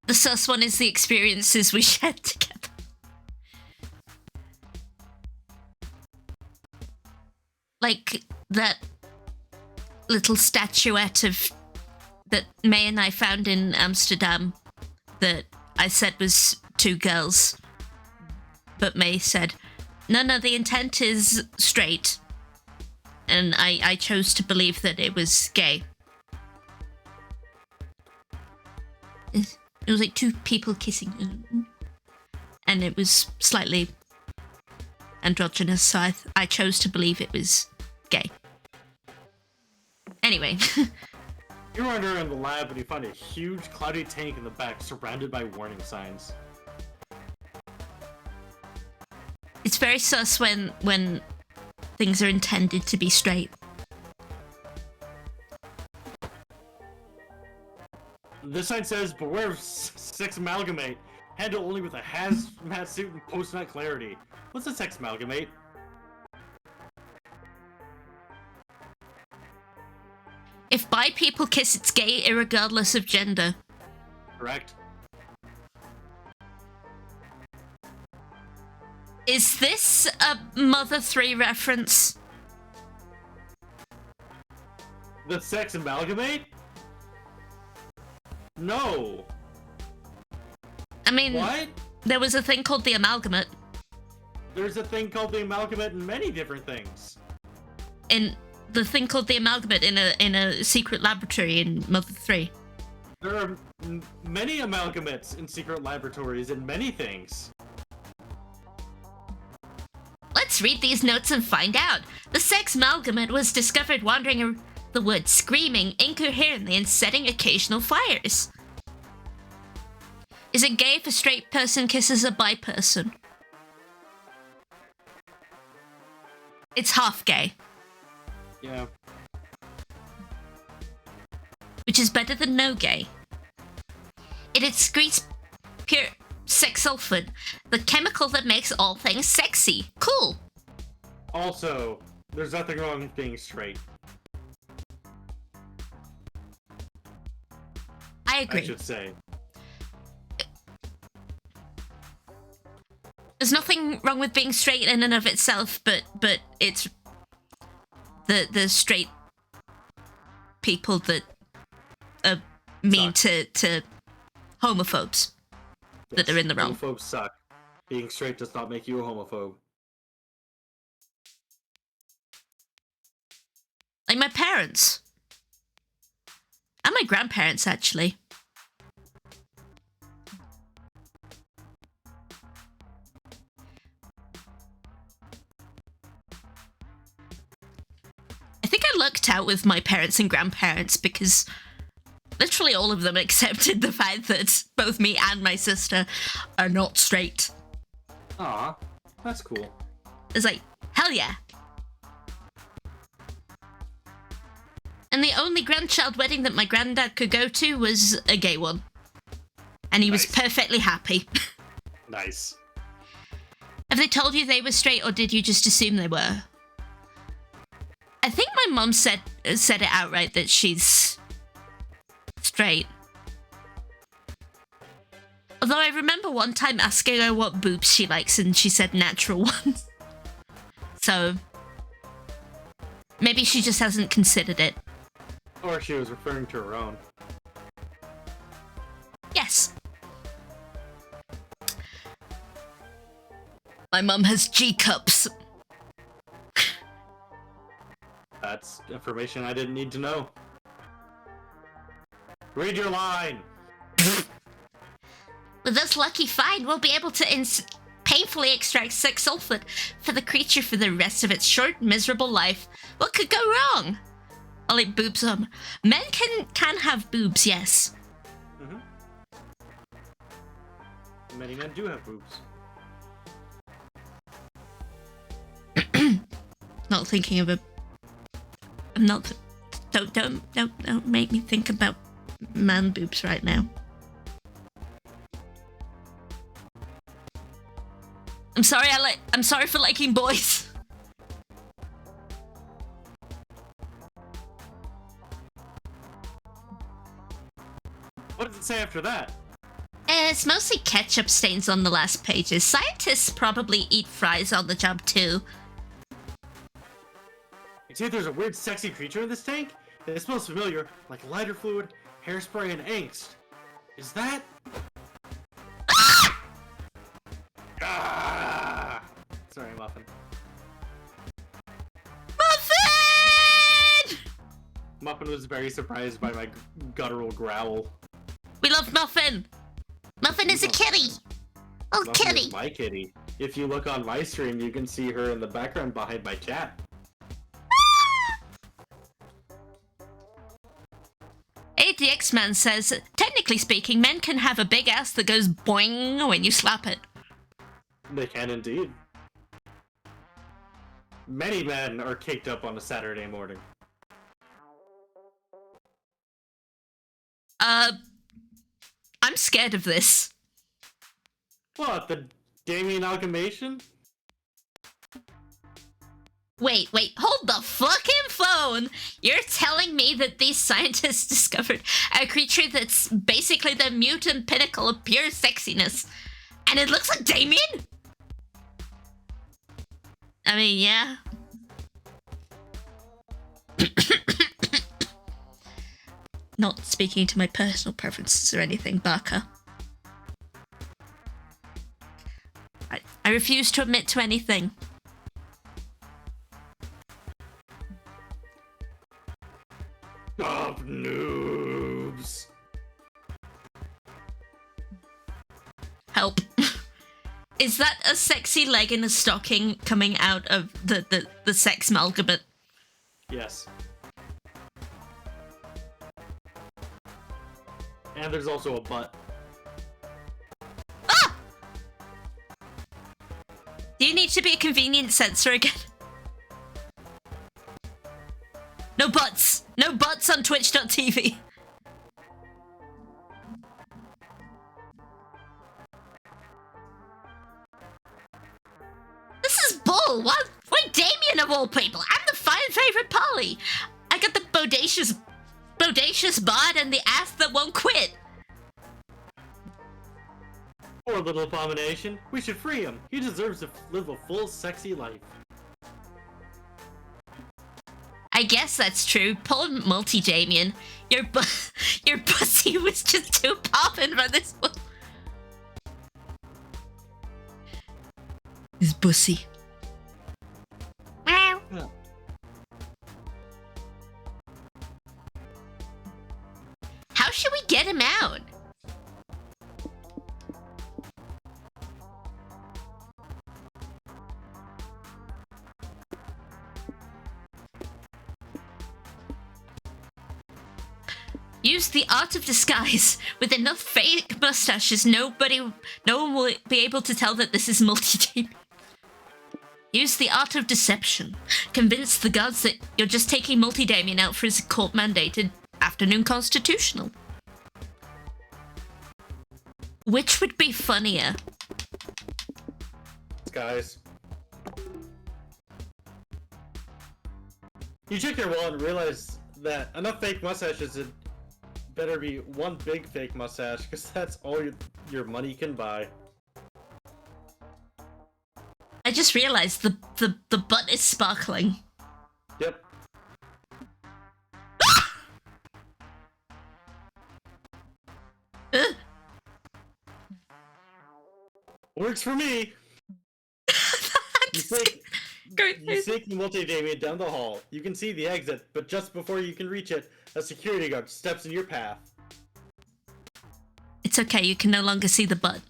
The sus one is the experiences we shared together. Like that little statuette of that May and I found in Amsterdam that I said was two girls. But May said, no, the intent is straight. And I chose to believe that it was gay. It was like two people kissing. And it was slightly androgynous, so I chose to believe it was gay. Anyway. You wander around the lab and you find a huge cloudy tank in the back surrounded by warning signs. It's very sus when things are intended to be straight. This sign says, beware of sex amalgamate. Handle only with a hazmat suit and post-nut clarity. What's a sex amalgamate? If bi people kiss, it's gay irregardless of gender. Correct. Is this a Mother 3 reference? The sex amalgamate? No. I mean, What? there was a thing called the amalgamate. There's a thing called the amalgamate in many different things. In the thing called the amalgamate in a secret laboratory in Mother 3. There are many amalgamates in secret laboratories in many things. Let's read these notes and find out. The sex amalgamate was discovered wandering the woods, screaming incoherently and setting occasional fires. Is it gay if a straight person kisses a bi person? It's half gay. Yeah. Which is better than no gay. It excretes pure sexsulfate, the chemical that makes all things sexy. Cool. Also, there's nothing wrong with being straight. I agree. I should say. There's nothing wrong with being straight in and of itself, but it's the straight people that are mean to homophobes that are in the wrong. Homophobes suck. Being straight does not make you a homophobe. Like my parents. And my grandparents, actually. I think I lucked out with my parents and grandparents because literally all of them accepted the fact that both me and my sister are not straight. Aw, that's cool. It's like, hell yeah. And the only grandchild wedding that my granddad could go to was a gay one. And he was perfectly happy. Nice. Have they told you they were straight, or did you just assume they were? I think my mum said it outright that she's straight. Although I remember one time asking her what boobs she likes, and she said natural ones. So maybe she just hasn't considered it. Or she was referring to her own. Yes. My mum has G cups. That's information I didn't need to know. Read your line! With this lucky find, we'll be able to painfully extract sexsulfate for the creature for the rest of its short, miserable life. What could go wrong? I'll eat boobs on. Men can have boobs, yes. Mm-hmm. Many men do have boobs. Not thinking of a... I'm not... Don't make me think about man boobs right now. I'm sorry for liking boys. What does it say after that? It's mostly ketchup stains on the last pages. Scientists probably eat fries on the job too. You see there's a weird sexy creature in this tank? It smells familiar, like lighter fluid, hairspray, and angst. Is that... Ah! Sorry, Muffin. Muffin! Muffin was very surprised by my guttural growl. We love Muffin! Muffin is a kitty! Oh, Muffin kitty! is my kitty. If you look on my stream, you can see her in the background behind my chat. ADX Man says, technically speaking, men can have a big ass that goes boing when you slap it. They can indeed. Many men are caked up on a Saturday morning. I'm scared of this. What, the gaming amalgamation? Wait, hold the fucking phone! You're telling me that these scientists discovered a creature that's basically the mutant pinnacle of pure sexiness, and it looks like Damien? I mean, yeah. Not speaking to my personal preferences or anything, Barker. I refuse to admit to anything. Stop, noobs. Help. Is that a sexy leg in a stocking coming out of the sex amalgamate? Yes. And there's also a butt. Ah! Do you need to be a convenience sensor again? No butts! No butts on twitch.tv. This is bull! What? Why Damien of all people? I'm the fan favorite Polly! I got the bodacious bod and the ass that won't quit! Poor little abomination. We should free him. He deserves to live a full, sexy life. I guess that's true. Poor multi-Damien. Your pussy was just too poppin' for this one. His pussy. Meow. Yeah. How should we get him out? Use the art of disguise. With enough fake mustaches, no one will be able to tell that this is multi-Damien. Use the art of deception. Convince the guards that you're just taking multi-Damien out for his court-mandated afternoon constitutional. Which would be funnier? Guys. You check your wallet and realize that enough fake mustaches it better be one big fake mustache, because that's all your money can buy. I just realized the butt is sparkling. Yep. Works for me! You sneak the multi-Damien down the hall. You can see the exit, but just before you can reach it, a security guard steps in your path. It's okay, you can no longer see the butt.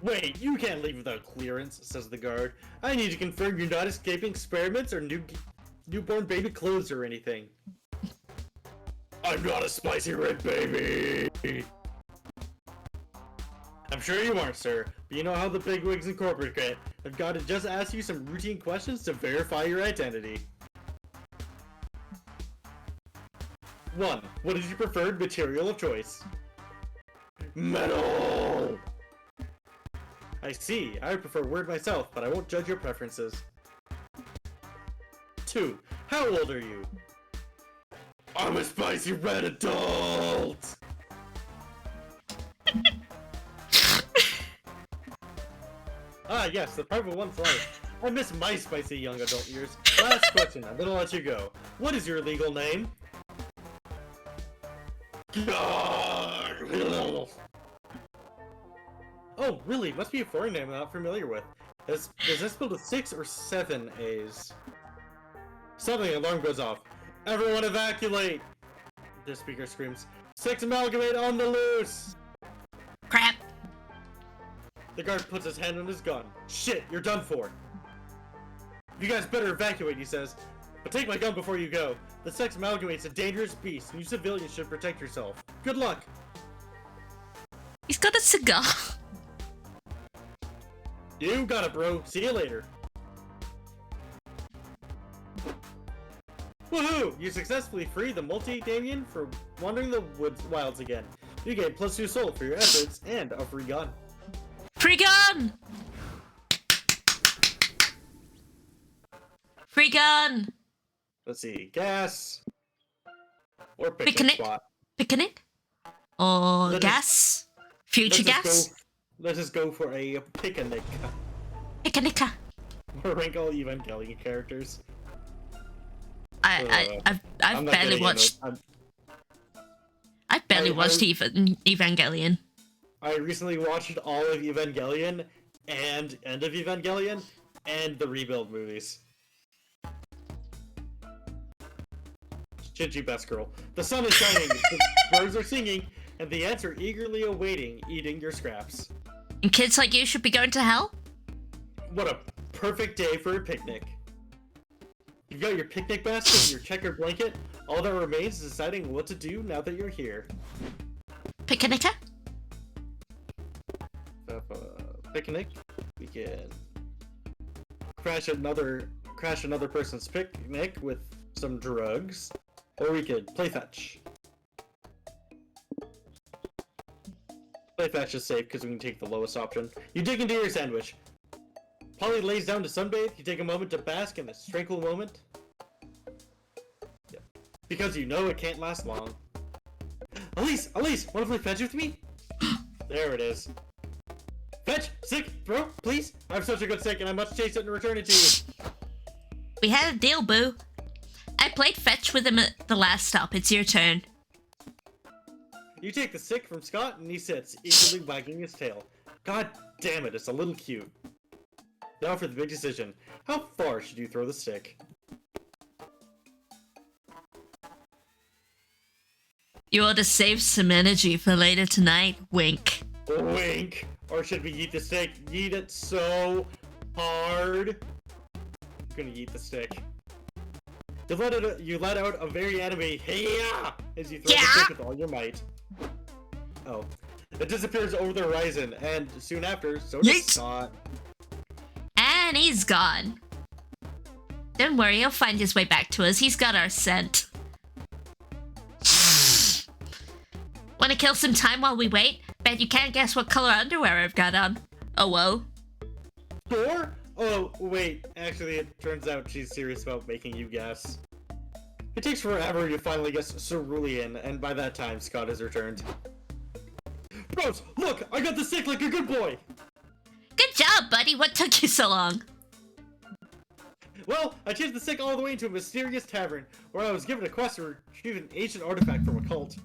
Wait, you can't leave without clearance, says the guard. I need to confirm you're not escaping experiments or newborn baby clothes or anything. I'm not a spicy red baby! I'm sure you aren't, sir, but you know how the bigwigs in corporate get. I've got to just ask you some routine questions to verify your identity. 1. What is your preferred material of choice? Metal! I see. I prefer wood myself, but I won't judge your preferences. 2. How old are you? I'm a spicy red adult! Ah, yes, the private one's life. I miss my spicy young adult years. Last question, and then I'll let you go. What is your legal name? God! Oh, really? Must be a foreign name I'm not familiar with. Is this spelled with 6 or 7 A's? Suddenly, an alarm goes off. Everyone evacuate! The speaker screams, 6 amalgamate on the loose! Crap. The guard puts his hand on his gun. Shit, you're done for. You guys better evacuate, he says. But take my gun before you go. The 6 amalgamate's a dangerous beast, and you civilians should protect yourself. Good luck! He's got a cigar. You got it, bro. See you later. Woohoo! You successfully freed the multi-Damien for wandering the wilds again. You gain +2 soul for your efforts and a free gun. Free gun! Free gun! Let's see. Gas. Or Picnic. picnic spot. Picnic? Or gas? Future gas? Let's just go for a picnic. Picnica. We're rank all Evangelion characters. I've barely watched. I've barely watched Evangelion. I recently watched all of Evangelion and End of Evangelion and the Rebuild movies. Shinji, best girl. The sun is shining, the birds are singing, and the ants are eagerly awaiting eating your scraps. And kids like you should be going to hell? What a perfect day for a picnic. You've got your picnic basket and your checkered blanket. All that remains is deciding what to do now that you're here. Picnica? Picnic. We can crash another person's picnic with some drugs, or we could play fetch. Play fetch is safe because we can take the lowest option. You dig into your sandwich. Polly lays down to sunbathe. You take a moment to bask in this tranquil moment. Yep. Because you know it can't last long. Elise, wanna play fetch with me? There it is. Fetch, stick, throw, please. I have such a good stick, and I must chase it and return it to you. We had a deal, boo. I played fetch with him at the last stop. It's your turn. You take the stick from Scott, and he sits, eagerly wagging his tail. God damn it, it's a little cute. Now for the big decision. How far should you throw the stick? You ought to save some energy for later tonight. Wink. Wink. Or should we eat the stick? Eat it so hard. I'm gonna eat the stick. You let out a very anime hey-ya as you throw the stick with all your might. Oh. It disappears over the horizon, and soon after, so does Scott. And he's gone. Don't worry, he'll find his way back to us. He's got our scent. Wanna kill some time while we wait? Bet you can't guess what color underwear I've got on. Oh, whoa. Sure? Oh, wait. Actually, it turns out she's serious about making you guess. It takes forever to finally guess cerulean, and by that time, Scott has returned. Bros, look! I got the stick like a good boy! Good job, buddy. What took you so long? Well, I chased the stick all the way into a mysterious tavern, where I was given a quest to retrieve an ancient artifact from a cult.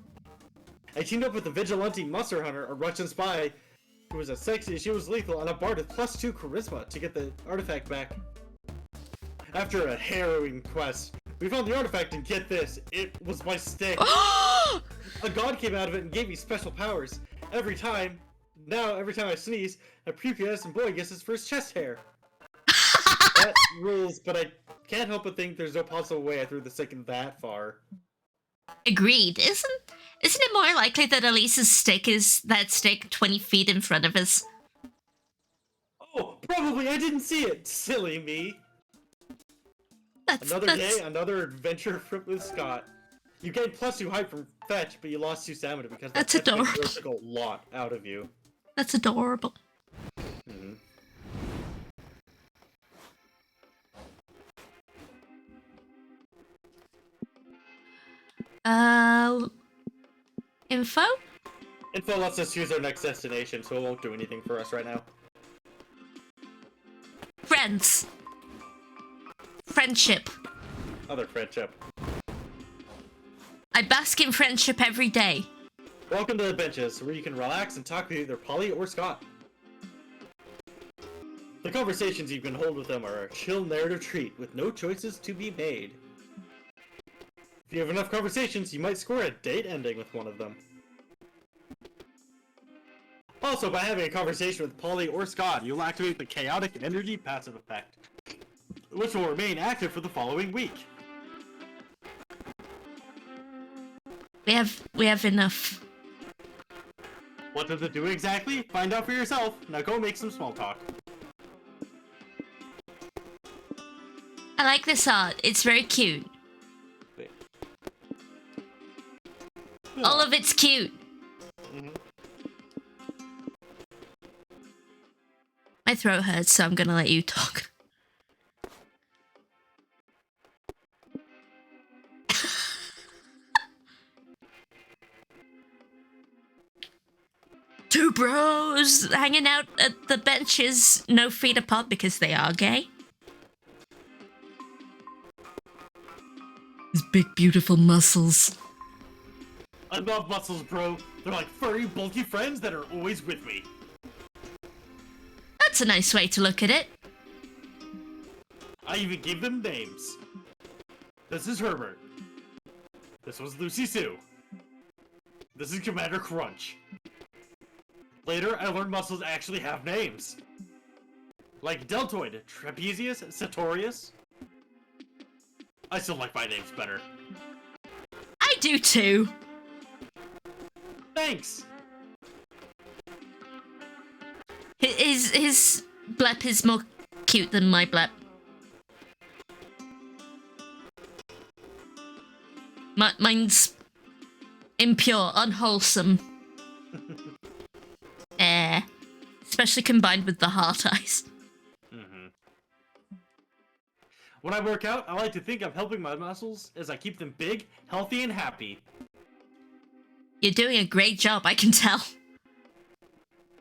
I teamed up with a vigilante monster hunter, a Russian spy, who was as sexy as she was lethal, and a bard with +2 charisma to get the artifact back. After a harrowing quest, we found the artifact, and get this, it was my stick. A god came out of it and gave me special powers. Every time I sneeze, a prepubescent boy gets his first chest hair. That rules, but I can't help but think there's no possible way I threw the stick that far. Agreed. Isn't it more likely that Elise's stick is that stick 20 feet in front of us? Oh, probably. I didn't see it. Silly me. Another day, another adventure with Scott. You gained +2 height from fetch, but you lost 2 stamina because that's adorable. Took a lot out of you. That's adorable. Mm-hmm. Info? Info lets us choose our next destination, so it won't do anything for us right now. Friends. Friendship. Other friendship. I bask in friendship every day. Welcome to the benches, where you can relax and talk with either Polly or Scott. The conversations you can hold with them are a chill narrative treat with no choices to be made. If you have enough conversations, you might score a date ending with one of them. Also, by having a conversation with Polly or Scott, you'll activate the Chaotic Energy passive effect, which will remain active for the following week. We have enough. What does it do exactly? Find out for yourself. Now go make some small talk. I like this art. It's very cute. Wait. All of it's cute. Mm-hmm. My throat hurts, so I'm gonna let you talk. Two bros hanging out at the benches, no feet apart because they are gay. His big, beautiful muscles. I love muscles, bro. They're like furry, bulky friends that are always with me. That's a nice way to look at it. I even gave them names. This is Herbert. This was Lucy Sue. This is Commander Crunch. Later, I learned muscles actually have names. Like Deltoid, Trapezius, Sartorius. I still like my names better. I do too. Thanks! His blep is more cute than my blep. Mine's impure, unwholesome. Especially combined with the heart eyes. When I work out, I like to think I'm helping my muscles as I keep them big, healthy, and happy. You're doing a great job, I can tell.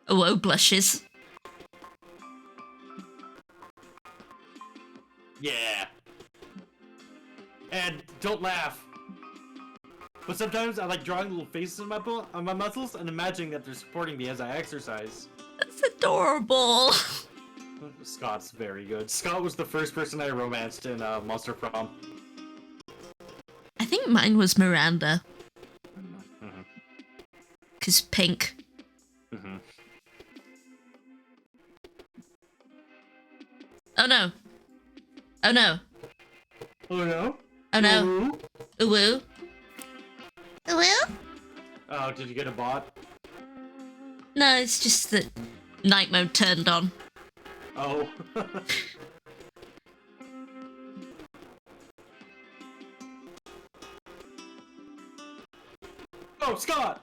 Oh, blushes. Yeah. And don't laugh. But sometimes I like drawing little faces on my muscles and imagining that they're supporting me as I exercise. That's adorable. Scott's very good. Scott was the first person I romanced in Monster Prom. I think mine was Miranda. Cause pink. Oh no. Oh no. Oh no? Oh no. Ooh. Ooh. Ooh. Oh, did you get a bot? No, it's just that night mode turned on. Oh. Oh, Scott!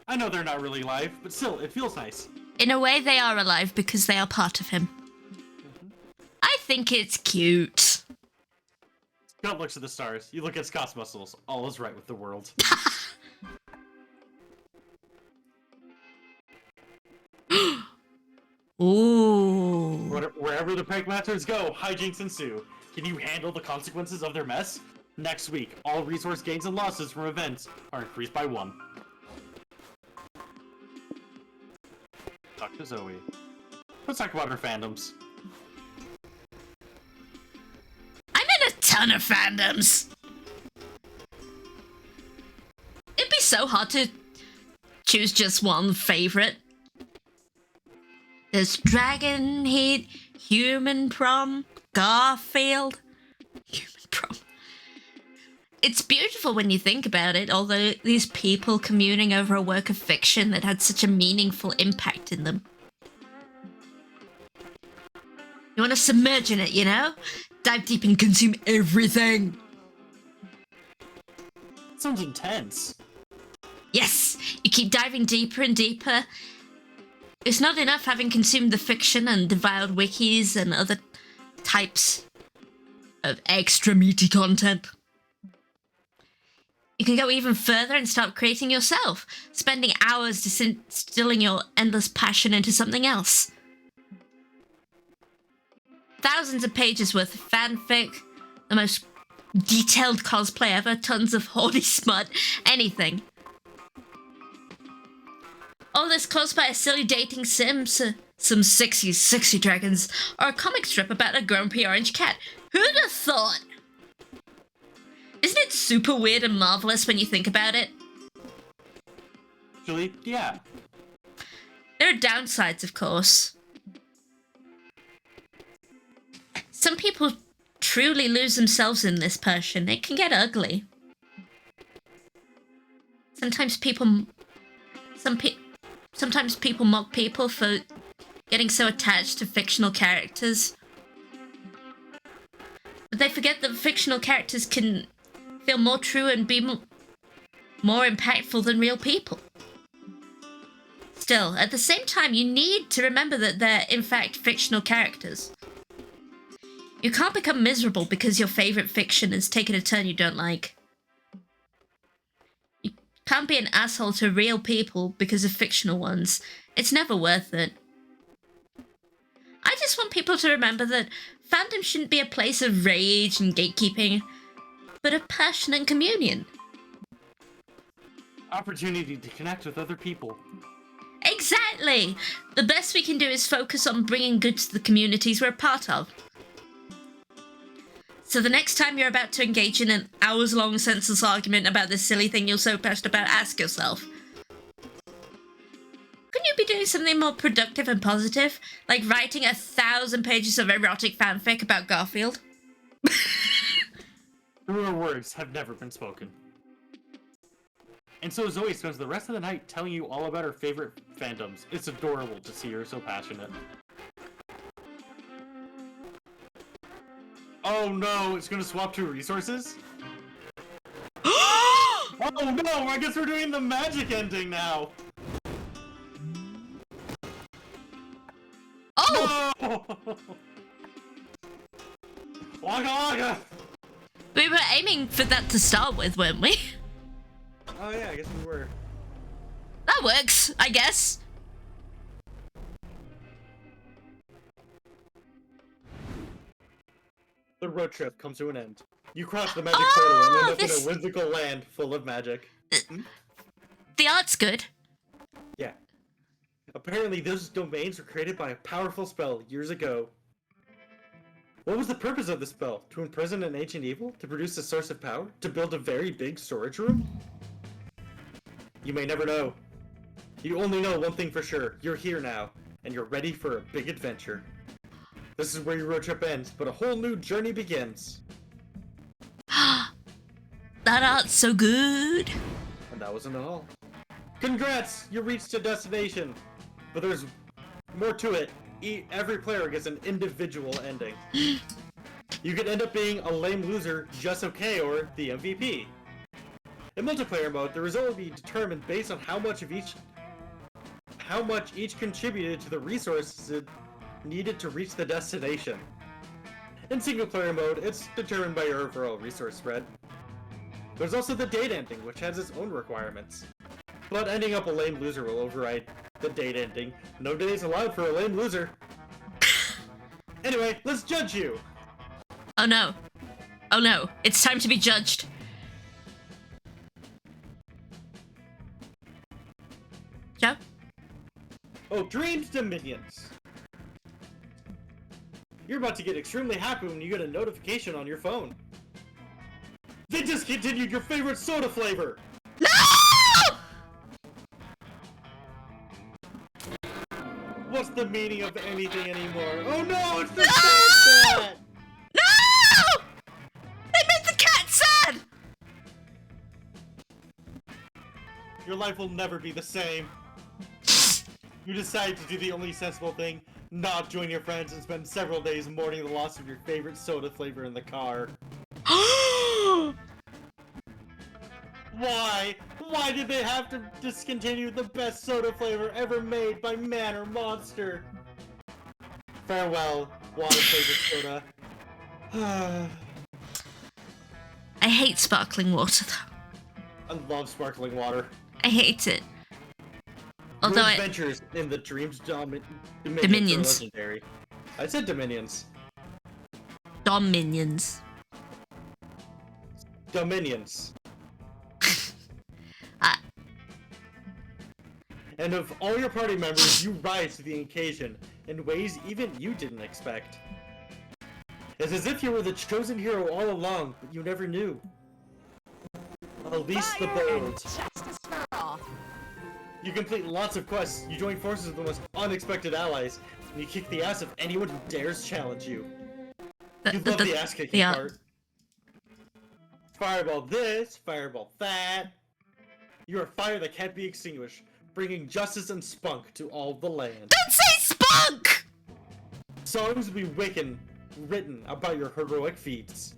I know they're not really alive, but still, it feels nice. In a way, they are alive because they are part of him. I think it's cute. Scott looks at the stars. You look at Scott's muscles. All is right with the world. Ooh. Wherever the prank masters go, hijinks ensue. Can you handle the consequences of their mess? Next week, all resource gains and losses from events are increased by 1. Talk to Zoe. Let's talk about her fandoms. I'm in a ton of fandoms. It'd be so hard to choose just one favorite. There's Dragon Heat, Human Prom, Garfield. Human Prom. It's beautiful when you think about it, although these people communing over a work of fiction that had such a meaningful impact in them. You want to submerge in it, you know? Dive deep and consume everything. Sounds intense. Yes, you keep diving deeper and deeper. It's not enough having consumed the fiction and devoured wikis and other types of extra meaty content. You can go even further and start creating yourself, spending hours distilling your endless passion into something else. Thousands of pages worth of fanfic, the most detailed cosplay ever, tons of horny smut, anything. All this caused by a silly dating sim, some sexy dragons, or a comic strip about a grumpy orange cat. Who'd have thought? Isn't it super weird and marvelous when you think about it? Actually, yeah. There are downsides, of course. Some people truly lose themselves in this passion. It can get ugly. Sometimes people mock people for getting so attached to fictional characters. But they forget that fictional characters can feel more true and be more impactful than real people. Still, at the same time, you need to remember that they're, in fact, fictional characters. You can't become miserable because your favorite fiction has taken a turn you don't like. You can't be an asshole to real people because of fictional ones. It's never worth it. I just want people to remember that fandom shouldn't be a place of rage and gatekeeping, but of passion and communion. opportunity to connect with other people. Exactly! The best we can do is focus on bringing good to the communities we're part of. So the next time you're about to engage in an hours-long senseless argument about this silly thing you're so passionate about, ask yourself, couldn't you be doing something more productive and positive? Like writing 1,000 pages of erotic fanfic about Garfield? Truer words have never been spoken. And so Zoe spends the rest of the night telling you all about her favorite fandoms. It's adorable to see her so passionate. Oh no, it's gonna swap to resources? Oh no, I guess we're doing the magic ending now! Oh! No! Waka waka! We were aiming for that to start with, weren't we? Oh yeah, I guess we were. That works, I guess. The road trip comes to an end. You cross the magic portal and end up in a whimsical land full of magic. The art's good. Yeah. Apparently those domains were created by a powerful spell years ago. What was the purpose of the spell? To imprison an ancient evil? To produce a source of power? To build a very big storage room? You may never know. You only know one thing for sure. You're here now, and you're ready for a big adventure. This is where your road trip ends, but a whole new journey begins. That art's so good. And that wasn't all. Congrats! You reached a destination! But there's more to it. Every player gets an individual ending. You could end up being a lame loser, just okay, or the MVP. In multiplayer mode, the result will be determined based on how much each contributed to the resources needed to reach the destination. In single player mode, it's determined by your overall resource spread. There's also the date ending, which has its own requirements. But ending up a lame loser will override the date ending. No days allowed for a lame loser. Anyway, let's judge you! Oh no. Oh no. It's time to be judged. Joe? Oh, Dreams Dominions! You're about to get extremely happy when you get a notification on your phone. They discontinued your favorite soda flavor! No! What's the meaning of anything anymore? Oh no, it's the cat! No! They made the cat sad! Your life will never be the same. You decide to do the only sensible thing, not join your friends and spend several days mourning the loss of your favorite soda flavor in the car. Why? Why did they have to discontinue the best soda flavor ever made by man or monster? Farewell, water flavored soda. I hate sparkling water though. I love sparkling water. I hate it. Although Your I... adventures in the Dreams Dominions Dominions. are legendary. I said Dominions. Dominions. Dominions. Ah. And of all your party members, you rise to the occasion in ways even you didn't expect. It's as if you were the chosen hero all along, but you never knew. Elise the Bold. You complete lots of quests, you join forces with the most unexpected allies, and you kick the ass of anyone who dares challenge you. You love the ass-kicking part. Fireball this, fireball that. You are fire that can't be extinguished, bringing justice and spunk to all the land. Don't say spunk! Songs will be written about your heroic feats.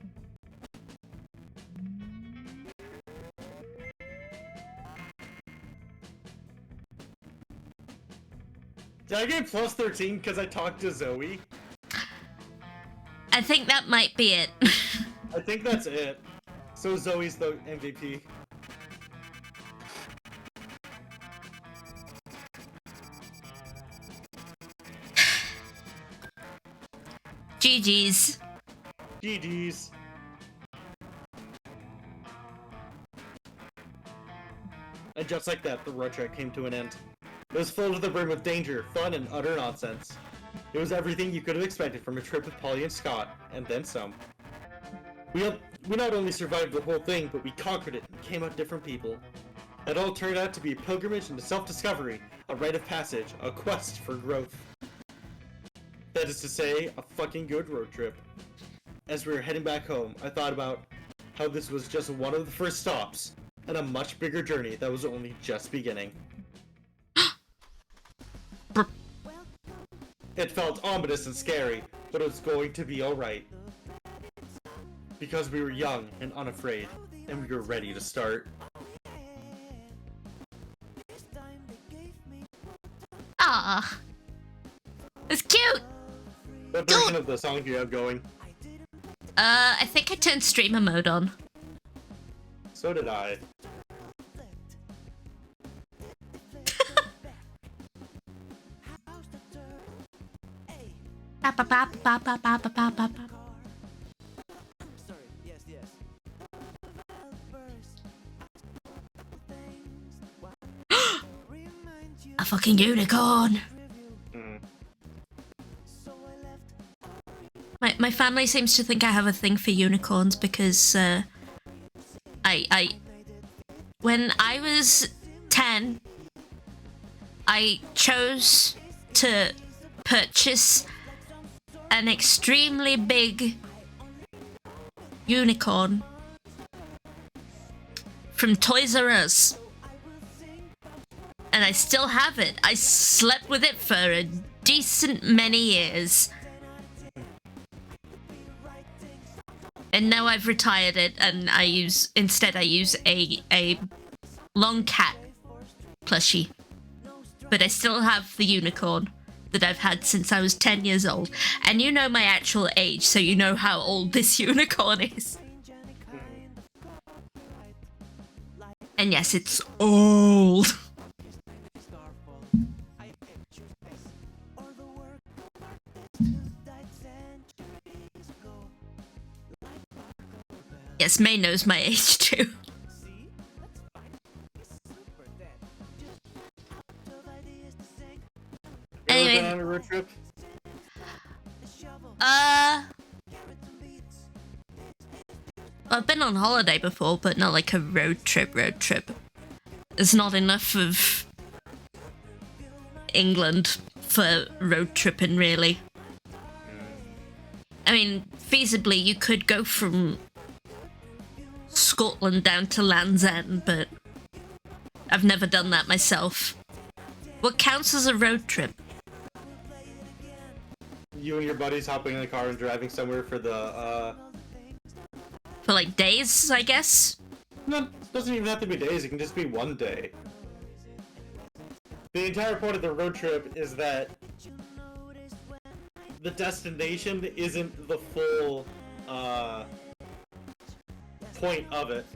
Did I get plus 13 because I talked to Zoe? I think that might be it. I think that's it. So Zoe's the MVP. GG's. GG's. And just like that, the road trip came to an end. It was full to the brim of danger, fun, and utter nonsense. It was everything you could have expected from a trip with Polly and Scott, and then some. We not only survived the whole thing, but we conquered it and came out different people. It all turned out to be a pilgrimage into self-discovery, a rite of passage, a quest for growth. That is to say, a fucking good road trip. As we were heading back home, I thought about how this was just one of the first stops, and a much bigger journey that was only just beginning. It felt ominous and scary, but it was going to be alright. Because we were young and unafraid, and we were ready to start. Ah, it's cute. What version of the song do you have going? I think I turned streamer mode on. So did I. A fucking unicorn. My family seems to think I have a thing for unicorns because when I was 10, I chose to purchase an extremely big unicorn from Toys R Us. And I still have it. I slept with it for a decent many years. And now I've retired it, and I use a long cat plushie. But I still have the unicorn that I've had since I was 10 years old. And you know my actual age, so you know how old this unicorn is. And yes, it's old. Yes, May knows my age too. Anyway, on a road trip? I've been on holiday before, but not like a road trip. There's not enough of England for road tripping, really. I mean, feasibly, you could go from Scotland down to Land's End, but I've never done that myself. What counts as a road trip? You and your buddies hopping in the car and driving somewhere for the, For like days, I guess? No, it doesn't even have to be days, it can just be one day. The entire point of the road trip is that the destination isn't the full, point of it.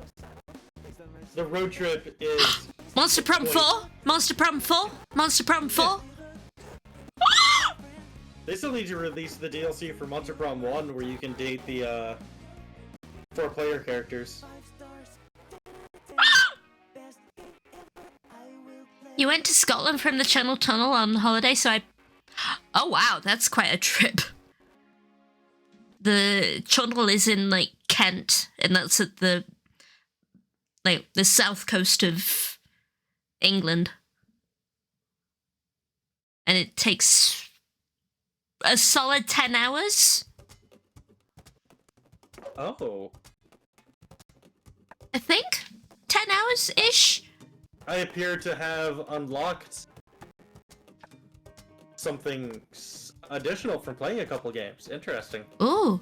The road trip is... Monster Problem 4? Monster Problem 4? Monster Problem 4? They still need to release the DLC for Monster Problem 1 where you can date the, 4-player characters. You went to Scotland from the Channel Tunnel on holiday, so I... Oh wow, that's quite a trip. The Channel is in, like, Kent, and that's at the... like, the south coast of England. And it takes a solid 10 hours? Oh. I think? 10 hours-ish? I appear to have unlocked something additional from playing a couple games. Interesting. Ooh.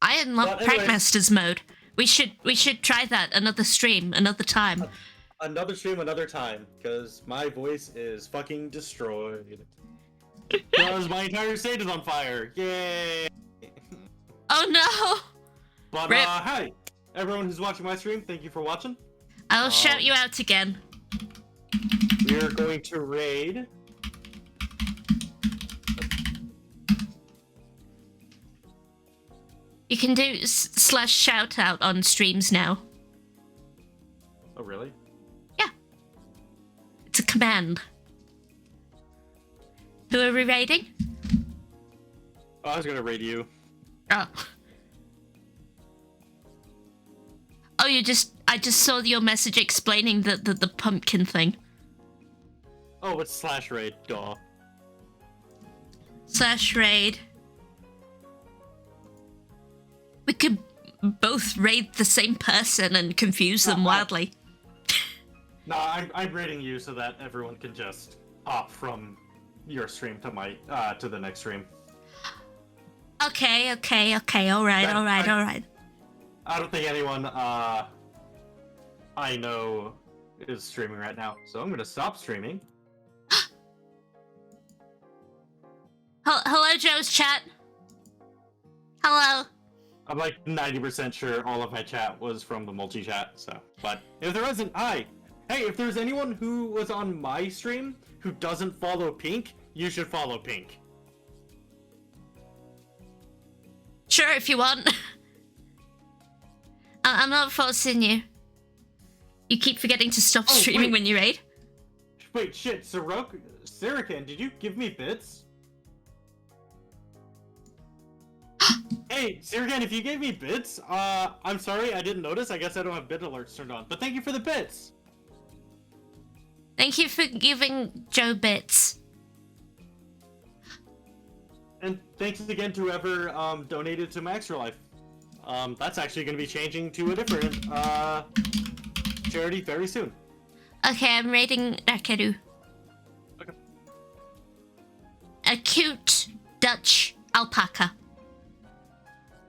I unlocked But anyway, Prankmasters mode. We should try that another stream, another time. Another stream, another time, because my voice is fucking destroyed. Because my entire stage is on fire. Yay! Oh no! But, Rip. hi! Everyone who's watching my stream, thank you for watching. I'll shout you out again. We are going to raid. You can do /shout out on streams now. Oh, really? Yeah. command. Who are we raiding? Oh, I was gonna raid you. Oh. Oh, I just saw your message explaining the pumpkin thing. Oh, it's /raid, duh. /raid. We could both raid the same person and confuse them wildly. No, I'm raiding you so that everyone can just hop from your stream to my to the next stream. Okay, alright. I don't think anyone I know is streaming right now, so I'm gonna stop streaming. Hello, Joe's chat. Hello. I'm like 90% sure all of my chat was from the multi-chat, so. But if there wasn't, hey, if there's anyone who was on my stream who doesn't follow Pink, you should follow Pink. Sure, if you want. I'm not forcing you. You keep forgetting to stop streaming when you raid. Wait, shit, Sirican, did you give me bits? Hey, Sirican, if you gave me bits, I'm sorry, I didn't notice. I guess I don't have bit alerts turned on. But thank you for the bits. Thank you for giving Joe bits. And thanks again to whoever donated to my Extra Life. That's actually going to be changing to a different charity very soon. Okay, I'm raiding Rakeru. Okay. A cute Dutch alpaca.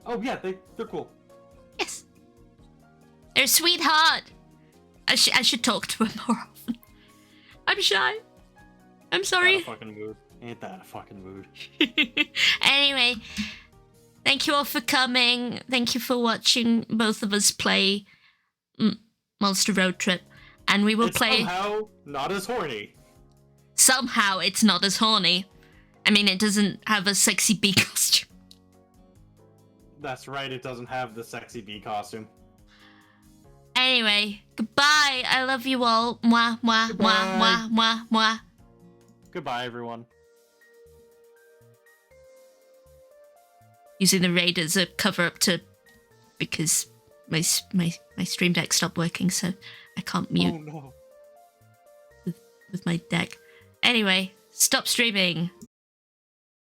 Oh yeah, they're cool. Yes. They're a sweetheart. I should talk to him more often. I'm shy. I'm sorry. Ain't that a fucking mood? Ain't that a fucking mood? Anyway, thank you all for coming. Thank you for watching both of us play Monster Road Trip. And we will play... somehow not as horny. Somehow it's not as horny. I mean, it doesn't have a sexy bee costume. That's right, it doesn't have the sexy bee costume. Anyway, goodbye. I love you all. Mwah, mwah, Goodbye. mwah, mwah, mwah, mwah. Goodbye, everyone. Using the raid as a cover up to... because my stream deck stopped working, so I can't mute Oh no. with my deck. Anyway, stop streaming.